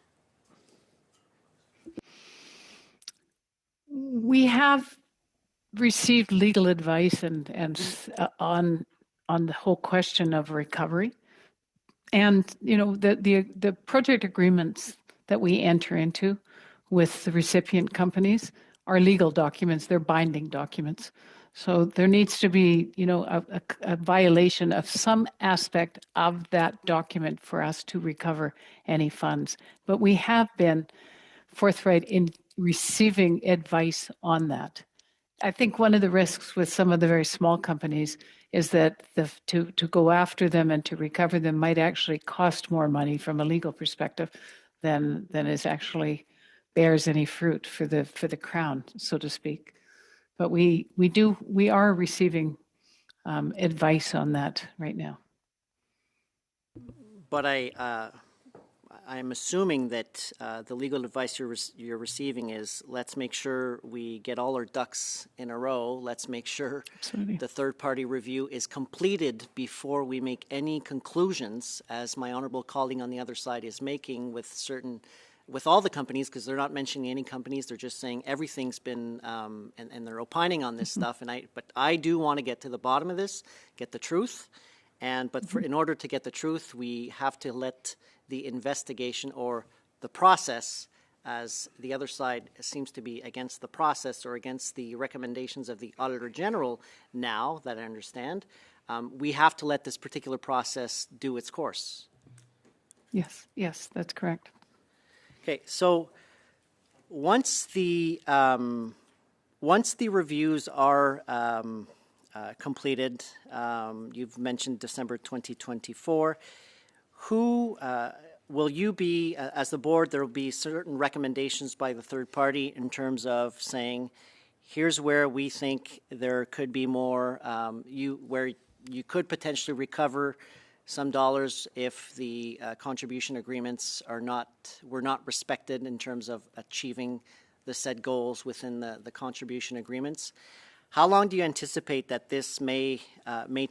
We have received legal advice and on the whole question of recovery, and the project agreements that we enter into with the recipient companies are legal documents, they're binding documents. So there needs to be, a violation of some aspect of that document for us to recover any funds. But we have been forthright in receiving advice on that. I think one of the risks with some of the very small companies is that to go after them and to recover them might actually cost more money from a legal perspective than is actually bears any fruit for the crown, so to speak. But we are receiving advice on that right now. But I'm assuming that the legal advice you're receiving is, let's make sure we get all our ducks in a row. Let's make sure Absolutely. the third-party review is completed before we make any conclusions, as my honorable colleague on the other side is making with all the companies, because they're not mentioning any companies. They're just saying everything's been, and they're opining on this stuff. But I do want to get to the bottom of this, get the truth. But in order to get the truth, we have to let the investigation or the process, as the other side seems to be against the process or against the recommendations of the Auditor General now, that I understand, we have to let this particular process do its course. Yes, that's correct. Okay, so once the reviews are completed, you've mentioned December 2024. Who will you be, as the board, there will be certain recommendations by the third party in terms of saying, here's where we think there could be more, where you could potentially recover some dollars if the contribution agreements were not respected in terms of achieving the said goals within the contribution agreements. How long do you anticipate that this may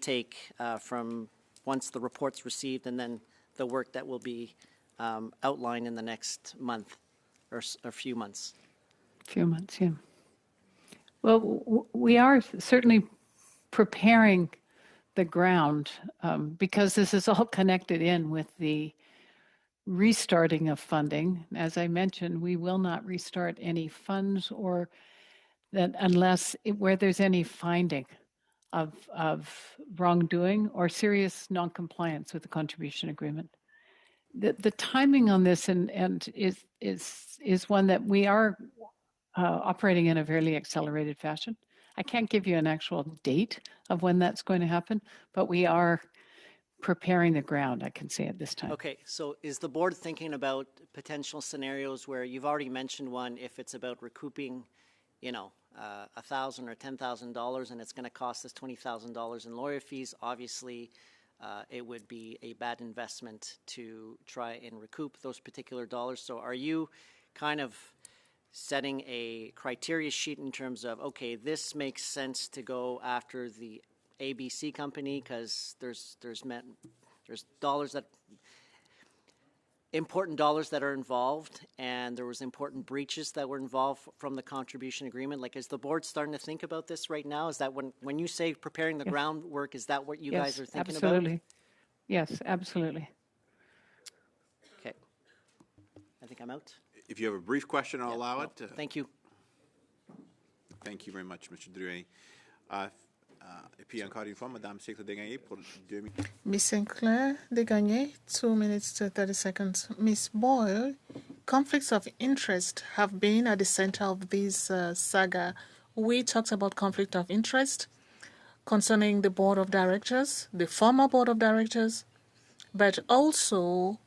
take from once the report's received and then the work that will be outlined in the next month or a few months? Few months, yeah. Well, we are certainly preparing the ground because this is all connected in with the restarting of funding. As I mentioned, we will not restart any funds or that unless where there's any finding of wrongdoing or serious noncompliance with the contribution agreement. The timing on this and is one that we are operating in a fairly accelerated fashion. I can't give you an actual date of when that's going to happen, but we are preparing the ground, I can say at this time. Okay, so is the board thinking about potential scenarios where you've already mentioned one, if it's about recouping, $1,000 or $10,000 and it's going to cost us $20,000 in lawyer fees? Obviously, it would be a bad investment to try and recoup those particular dollars. So are you kind of setting a criteria sheet in terms of, okay, this makes sense to go after the ABC company because there's dollars that important dollars that are involved, and there was important breaches that were involved from the contribution agreement? Like, is the board starting to think about this right now? Is that when you say preparing the groundwork, is that what you guys are thinking absolutely. about? Yes, absolutely. Okay. I think I'm out. If you have a brief question, I'll allow it. Thank you. Thank you very much, Mr. Drouin. Et puis encore une fois, Madame Sinclair Desgagnés pour 2 minutes. Ms. Sinclair Desgagnés, 2 minutes to 30 seconds. Ms. Boyle, conflicts of interest have been at the center of this saga. We talked about conflict of interest concerning the board of directors, the former board of directors, but also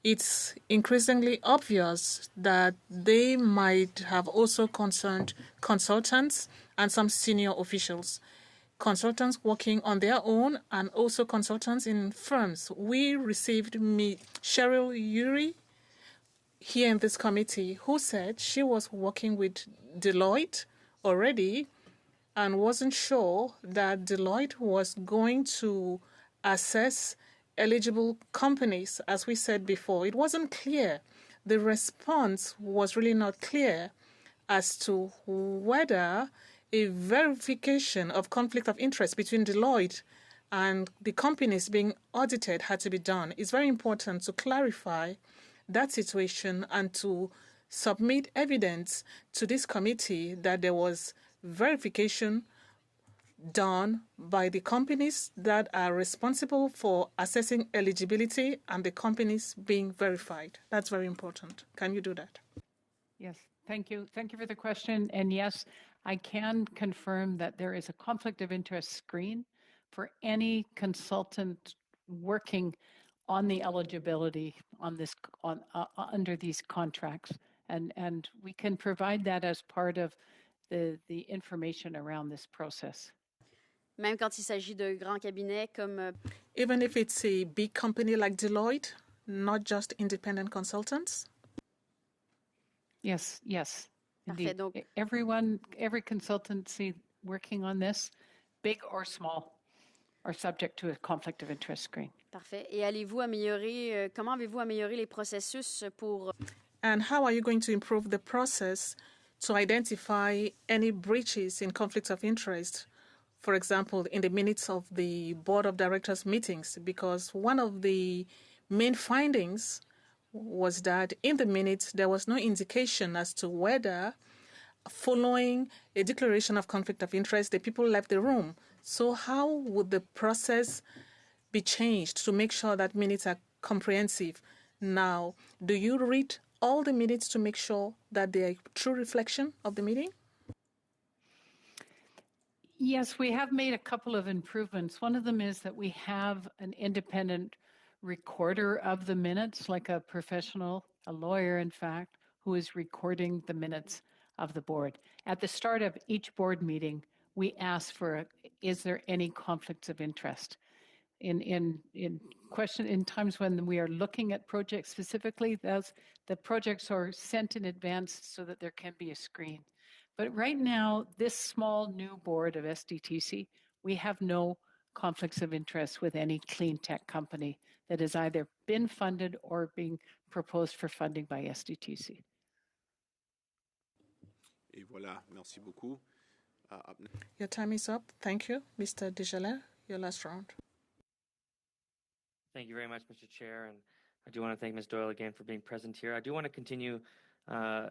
it's increasingly obvious that they might have also concerned consultants and some senior officials. Consultants working on their own and also consultants in firms. We received Cheryl Urey here in this committee who said she was working with Deloitte already and wasn't sure that Deloitte was going to assess eligible companies. As we said before, it wasn't clear. The response was really not clear as to whether a verification of conflict of interest between Deloitte and the companies being audited had to be done. It's very important to clarify that situation and to submit evidence to this committee that there was verification done by the companies that are responsible for assessing eligibility and the companies being verified. That's very important. Can you do that? Yes, thank you. Thank you for the question. And yes, I can confirm that there is a conflict of interest screen for any consultant working on the eligibility on this under these contracts, and we can provide that as part of the information around this process. Même quand il s'agit de grands cabinets comme Even if it's a big company like Deloitte, not just independent consultants? Yes, yes. Parfait. Indeed. Donc, Every consultancy working on this, big or small, are subject to a conflict of interest screen. parfait. Et allez-vous améliorer, comment avez-vous amélioré les processus pour And how are you going to improve the process to identify any breaches in conflicts of interest? For example, in the minutes of the board of directors meetings, because one of the main findings was that in the minutes there was no indication as to whether, following a declaration of conflict of interest, the people left the room. So how would the process be changed to make sure that minutes are comprehensive? Now, do you read all the minutes to make sure that they are a true reflection of the meeting? Yes, we have made a couple of improvements. One of them is that we have an independent recorder of the minutes, like a professional, a lawyer, in fact, who is recording the minutes of the board. At the start of each board meeting, we ask for, is there any conflicts of interest? In times when we are looking at projects specifically, the projects are sent in advance so that there can be a screen. But right now, this small new board of SDTC, we have no conflicts of interest with any clean tech company that has either been funded or being proposed for funding by SDTC. Et voilà, merci beaucoup. Your time is up. Thank you. Mr. Desjardins, your last round. Thank you very much, Mr. Chair, and I do want to thank Ms. Doyle again for being present here. I do want to continue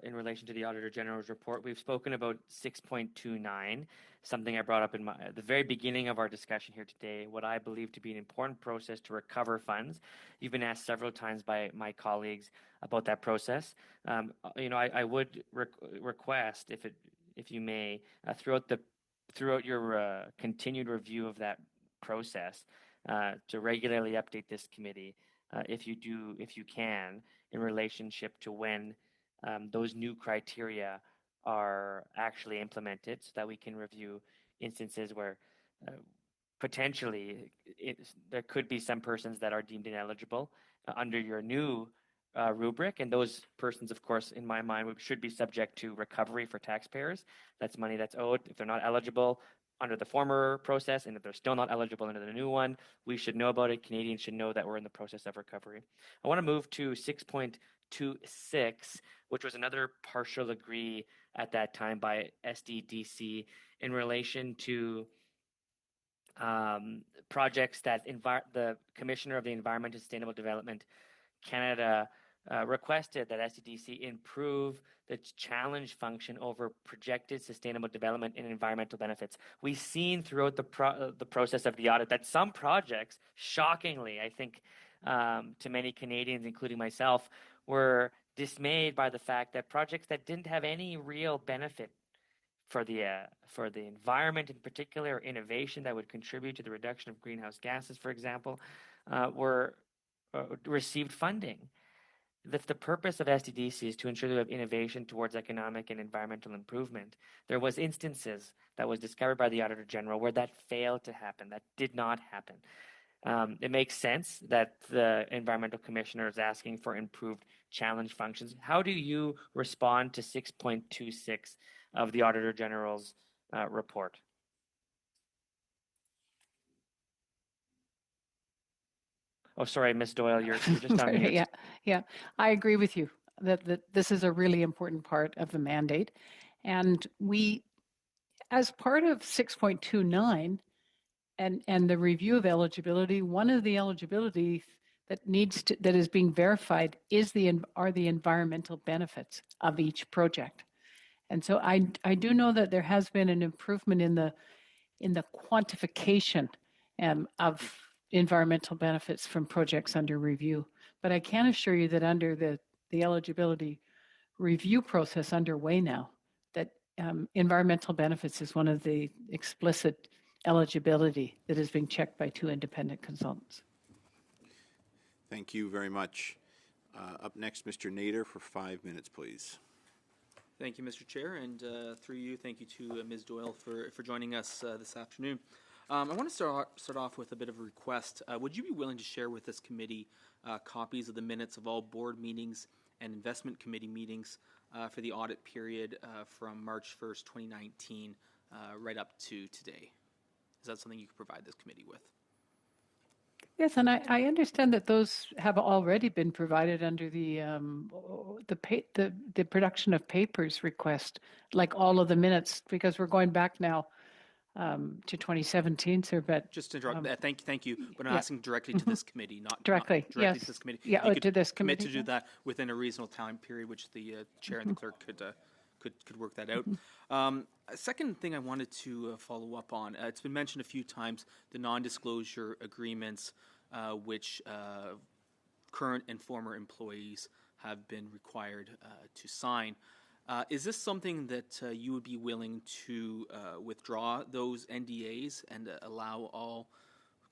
in relation to the Auditor General's report. We've spoken about 6.29, something I brought up in the very beginning of our discussion here today, what I believe to be an important process to recover funds. You've been asked several times by my colleagues about that process. I would request, if you may, throughout your continued review of that process, to regularly update this committee, if you can, in relationship to when those new criteria are actually implemented, so that we can review instances where potentially there could be some persons that are deemed ineligible under your new rubric, and those persons, of course, in my mind, should be subject to recovery for taxpayers. That's money that's owed if they're not eligible under the former process, and if they're still not eligible under the new one, we should know about it. Canadians should know that we're in the process of recovery. I want to move to 6.26, which was another partial agree at that time by SDDC in relation to projects that the Commissioner of the Environment and Sustainable Development Canada requested that SDDC improve the challenge function over projected sustainable development and environmental benefits. We've seen throughout the process of the audit that some projects, shockingly, I think, to many Canadians, including myself, were dismayed by the fact that projects that didn't have any real benefit for the environment in particular, or innovation that would contribute to the reduction of greenhouse gases, for example, received funding. If the purpose of SDDC is to ensure that we have innovation towards economic and environmental improvement, there was instances that was discovered by the Auditor General where that failed to happen, that did not happen. It makes sense that the Environmental Commissioner is asking for improved challenge functions. How do you respond to 6.26 of the Auditor General's report? Oh, sorry, Ms. Doyle, you're just on mute. Yeah, I agree with you that this is a really important part of the mandate. And we, as part of 6.29 and the review of eligibility, one of the eligibility that is being verified are the environmental benefits of each project. And so I do know that there has been an improvement in the quantification of environmental benefits from projects under review. But I can assure you that under the eligibility review process underway now, that environmental benefits is one of the explicit eligibility that is being checked by 2 independent consultants. Thank you very much. Up next, Mr. Nader for 5 minutes, please. Thank you, Mr. Chair, and through you, thank you to Ms. Doyle for joining us this afternoon. I want to start off with a bit of a request. Would you be willing to share with this committee copies of the minutes of all board meetings and investment committee meetings for the audit period from March 1st, 2019, right up to today? Is that something you could provide this committee with? Yes, and I understand that those have already been provided under the production of papers request, like all of the minutes, because we're going back now to 2017, sir. But just to interrupt, thank you. But I'm asking directly to this committee, not directly to this committee. Yeah, to this committee. Commit to do that within a reasonable time period, which the chair and the clerk could work that out. A second thing I wanted to follow up on, it's been mentioned a few times, the non-disclosure agreements which current and former employees have been required to sign. Is this something that you would be willing to withdraw those NDAs and allow all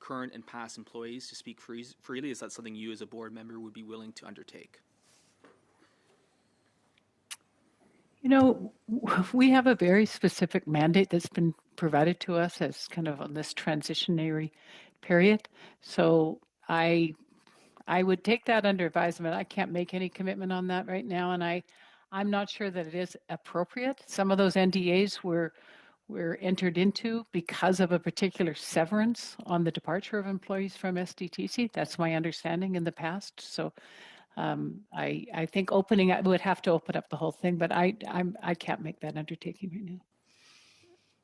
current and past employees to speak freely? Is that something you as a board member would be willing to undertake? You know, we have a very specific mandate that's been provided to us as kind of on this transitionary period. So I would take that under advisement. I can't make any commitment on that right now, and I'm not sure that it is appropriate. Some of those NDAs were entered into because of a particular severance on the departure of employees from SDTC. That's my understanding in the past. So I think I would have to open up the whole thing, but I can't make that undertaking right now.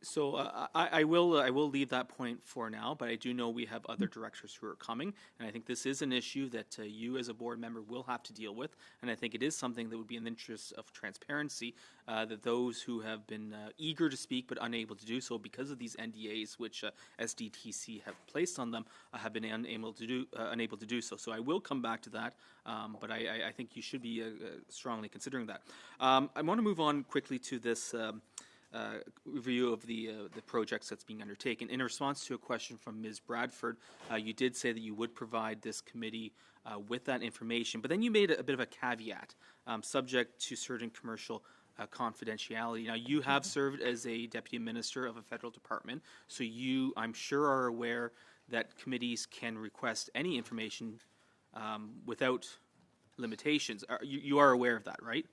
So I will leave that point for now, but I do know we have other directors who are coming, and I think this is an issue that you as a board member will have to deal with, and I think it is something that would be in the interest of transparency, that those who have been eager to speak but unable to do so because of these NDAs which SDTC have placed on them have been unable to do so. So I will come back to that, but I think you should be strongly considering that. I want to move on quickly to this review of the projects that's being undertaken. In response to a question from Ms. Bradford, you did say that you would provide this committee with that information, but then you made a bit of a caveat, subject to certain commercial confidentiality. Now, you have served as a deputy minister of a federal department, so you, I'm sure, are aware that committees can request any information without limitations. You are aware of that, right?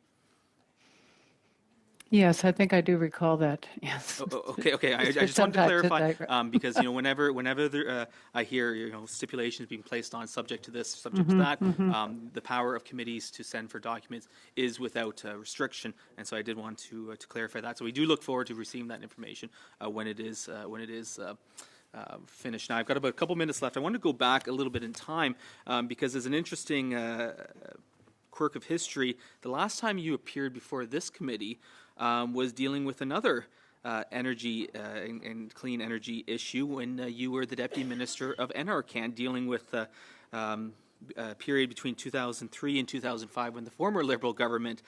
Yes, I think I do recall that. Yes. Okay. I just wanted to clarify because whenever there, I hear stipulations being placed on subject to this, subject to that, the power of committees to send for documents is without restriction, and so I did want to clarify that. So we do look forward to receiving that information when it is finished. Now I've got about a couple minutes left. I want to go back a little bit in time because there's an interesting quirk of history. The last time you appeared before this committee was dealing with another energy and clean energy issue when you were the Deputy Minister of NRCan, dealing with a period between 2003 and 2005 when the former Liberal government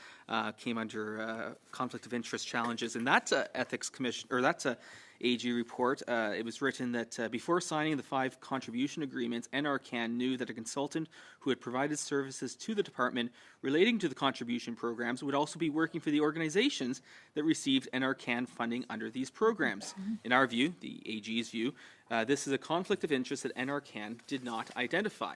came under conflict of interest challenges. And that's ethics commission, or that's a AG report. It was written that before signing the 5 contribution agreements, NRCan knew that a consultant who had provided services to the department relating to the contribution programs would also be working for the organizations that received NRCan funding under these programs. In our view, the AG's view, this is a conflict of interest that NRCan did not identify.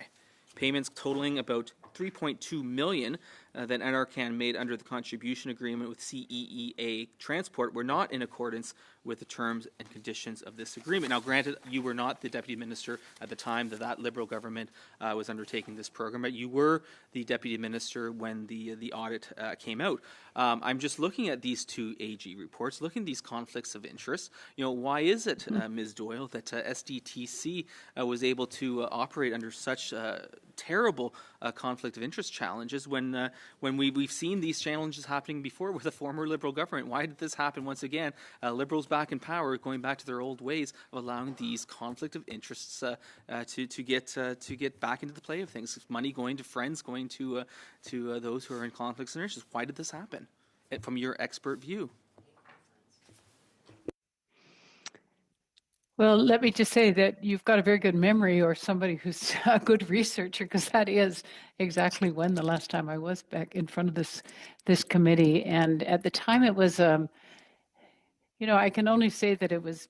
Payments totaling about $3.2 million that NRCan made under the contribution agreement with CEEA Transport were not in accordance with the terms and conditions of this agreement. Now, granted, you were not the Deputy Minister at the time that Liberal government was undertaking this program, but you were the Deputy Minister when the audit came out. I'm just looking at these 2 AG reports, looking at these conflicts of interest. Why is it, Ms. Doyle, that SDTC was able to operate under such terrible conflict of interest challenges when we've seen these challenges happening before with a former Liberal government. Why did this happen once again? Liberals back in power going back to their old ways of allowing these conflict of interests to get back into the play of things. Money going to friends, going to those who are in conflicts of interest. Why did this happen? From your expert view. Well, let me just say that you've got a very good memory, or somebody who's a good researcher, because that is exactly when the last time I was back in front of this committee. And at the time it was, I can only say that it was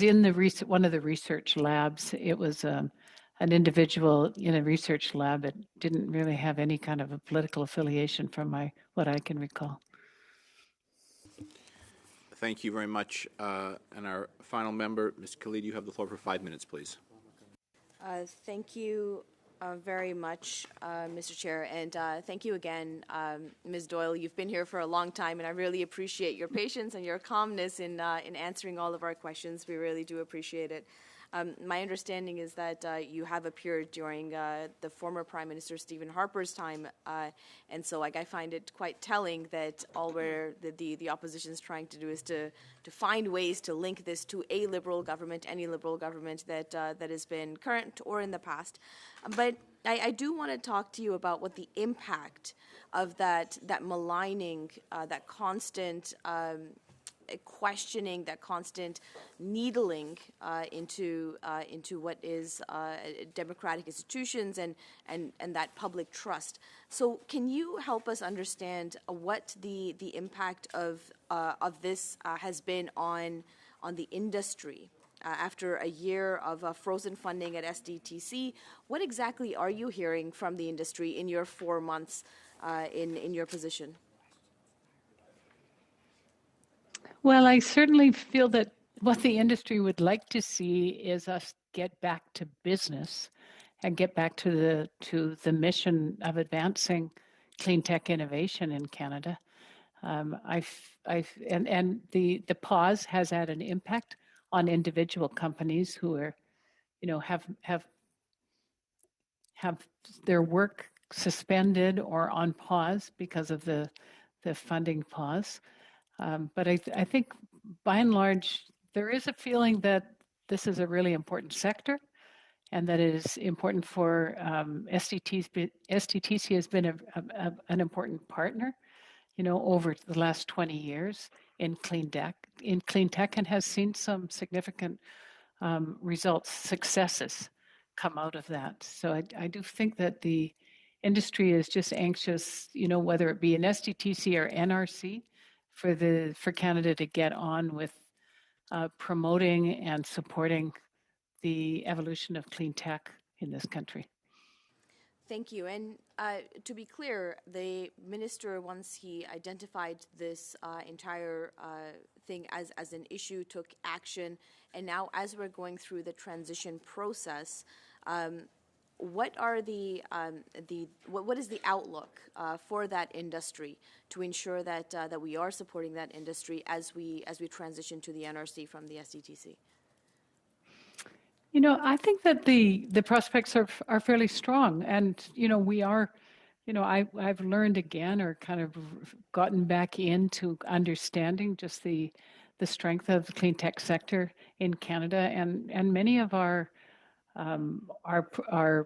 in the one of the research labs. It was an individual in a research lab. It didn't really have any kind of a political affiliation from what I can recall. Thank you very much. And our final member, Ms. Khalid, you have the floor for 5 minutes, please. Thank you very much, Mr. Chair, and thank you again, Ms. Doyle. You've been here for a long time, and I really appreciate your patience and your calmness in answering all of our questions. We really do appreciate it. My understanding is that you have appeared during the former Prime Minister Stephen Harper's time, and so I find it quite telling that all the opposition is trying to do is to find ways to link this to a Liberal government, any Liberal government that has been current or in the past. But I do want to talk to you about what the impact of that maligning, that constant questioning, that constant needling into what is democratic institutions and that public trust. So, can you help us understand what the impact of this has been on the industry? After a year of frozen funding at SDTC, what exactly are you hearing from the industry in your 4 months in your position? Well, I certainly feel that what the industry would like to see is us get back to business and get back to the mission of advancing clean tech innovation in Canada. And the pause has had an impact on individual companies who are, have their work suspended or on pause because of the funding pause. But I think, by and large, there is a feeling that this is a really important sector, and that it is important for SDTC has been an important partner, over the last 20 years in clean tech, and has seen some significant results, successes come out of that. So I do think that the industry is just anxious, whether it be an SDTC or NRC, for Canada to get on with promoting and supporting the evolution of clean tech in this country. Thank you. And to be clear, the minister, once he identified this entire thing as an issue, took action. And now, as we're going through the transition process, what are what is the outlook for that industry to ensure that we are supporting that industry as we transition to the NRC from the SDTC? I think that the prospects are fairly strong, and we are. I've learned again, or kind of gotten back into understanding just the strength of the clean tech sector in Canada, and many of our I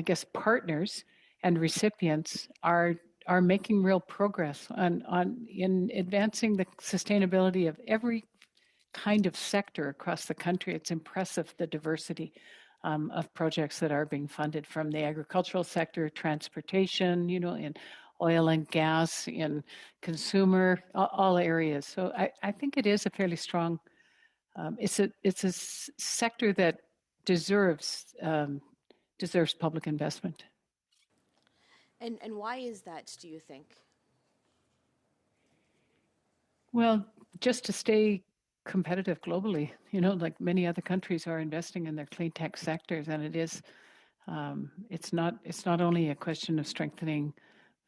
guess partners and recipients are making real progress in advancing the sustainability of every kind of sector across the country. It's impressive, the diversity of projects that are being funded, from the agricultural sector, transportation, in oil and gas, in consumer, all areas. So I think it is a fairly strong. It's a sector that deserves public investment. And why is that, do you think? Well, just to stay competitive globally, like many other countries are investing in their clean tech sectors, and it is. It's not only a question of strengthening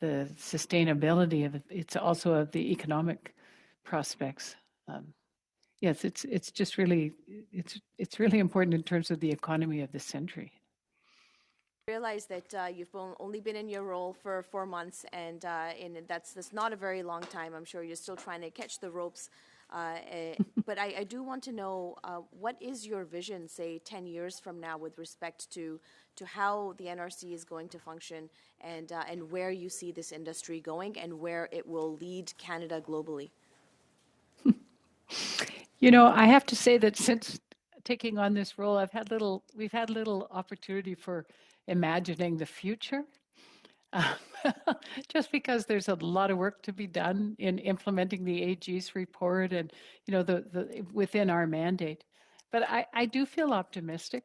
the sustainability of it; it's also of the economic prospects. Yes, it's just really it's really important in terms of the economy of this century. realize that you've only been in your role for 4 months, and that's not a very long time. I'm sure you're still trying to catch the ropes. But I do want to know, what is your vision, say, 10 years from now with respect to how the NRC is going to function, and where you see this industry going and where it will lead Canada globally? You know, I have to say that since taking on this role, we've had little opportunity for imagining the future. Just because there's a lot of work to be done in implementing the AG's report and, you know, the within our mandate. But I do feel optimistic,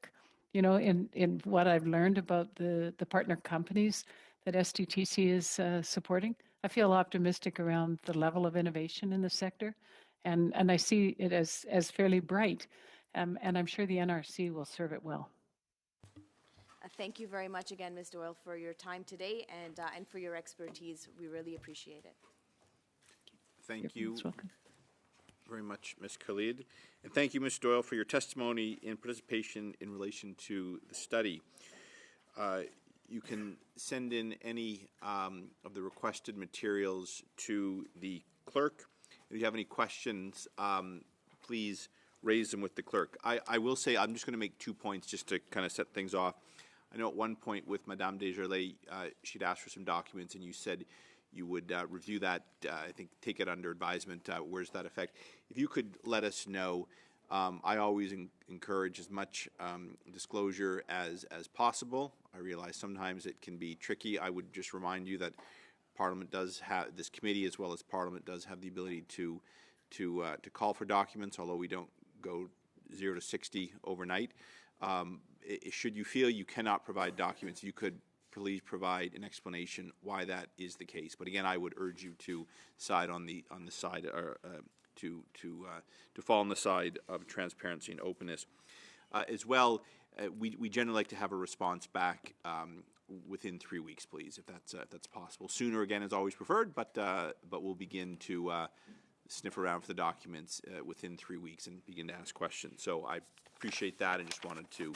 you know, in what I've learned about the partner companies that SDTC is supporting. I feel optimistic around the level of innovation in the sector, and I see it as fairly bright, and I'm sure the NRC will serve it well. Thank you very much again, Ms. Doyle, for your time today and for your expertise. We really appreciate it. Thank you very much, Ms. Khalid. And thank you, Ms. Doyle, for your testimony and participation in relation to the study. You can send in any of the requested materials to the clerk. If you have any questions, please raise them with the clerk. I will say I'm just going to make 2 points just to kind of set things off. I know at one point with Madame Desjardins, she'd asked for some documents, and you said you would review that, I think take it under advisement. Where's that effect? If you could let us know. I always encourage as much disclosure as possible. I realize sometimes it can be tricky. I would just remind you that Parliament does have, this committee as well as Parliament does have the ability to call for documents, although we don't go 0 to 60 overnight. Should you feel you cannot provide documents, you could please provide an explanation why that is the case. But again, I would urge you to side on the side, or to fall on the side of transparency and openness. As well, we generally like to have a response back within 3 weeks, please, if that's possible. Sooner, again, is always preferred, but we'll begin to sniff around for the documents within 3 weeks and begin to ask questions. So I appreciate that and just wanted to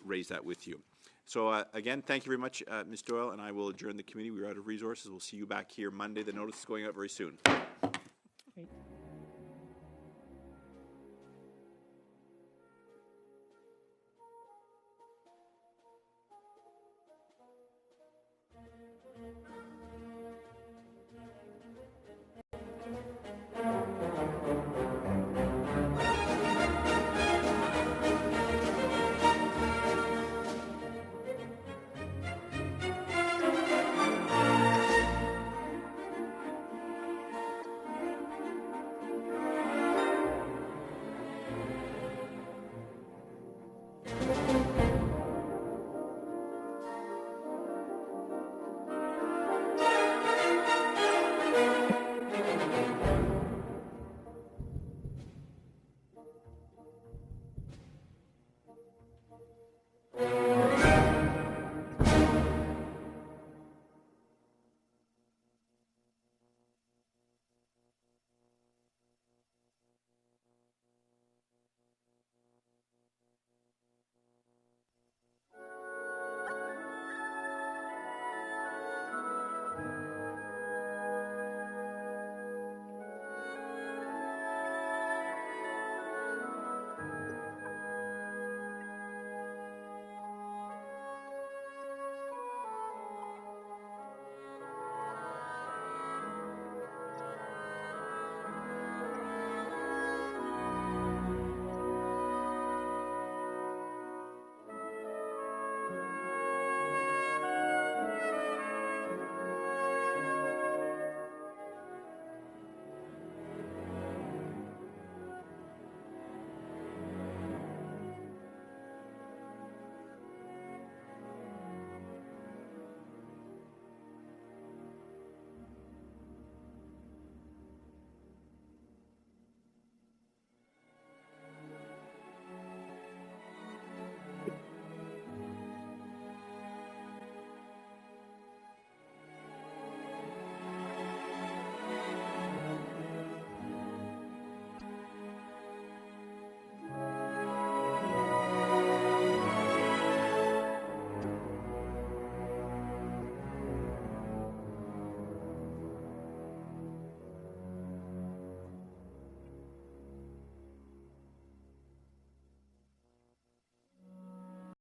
raise that with you. So again, thank you very much, Ms. Doyle, and I will adjourn the committee. We're out of resources. We'll see you back here Monday. The notice is going out very soon.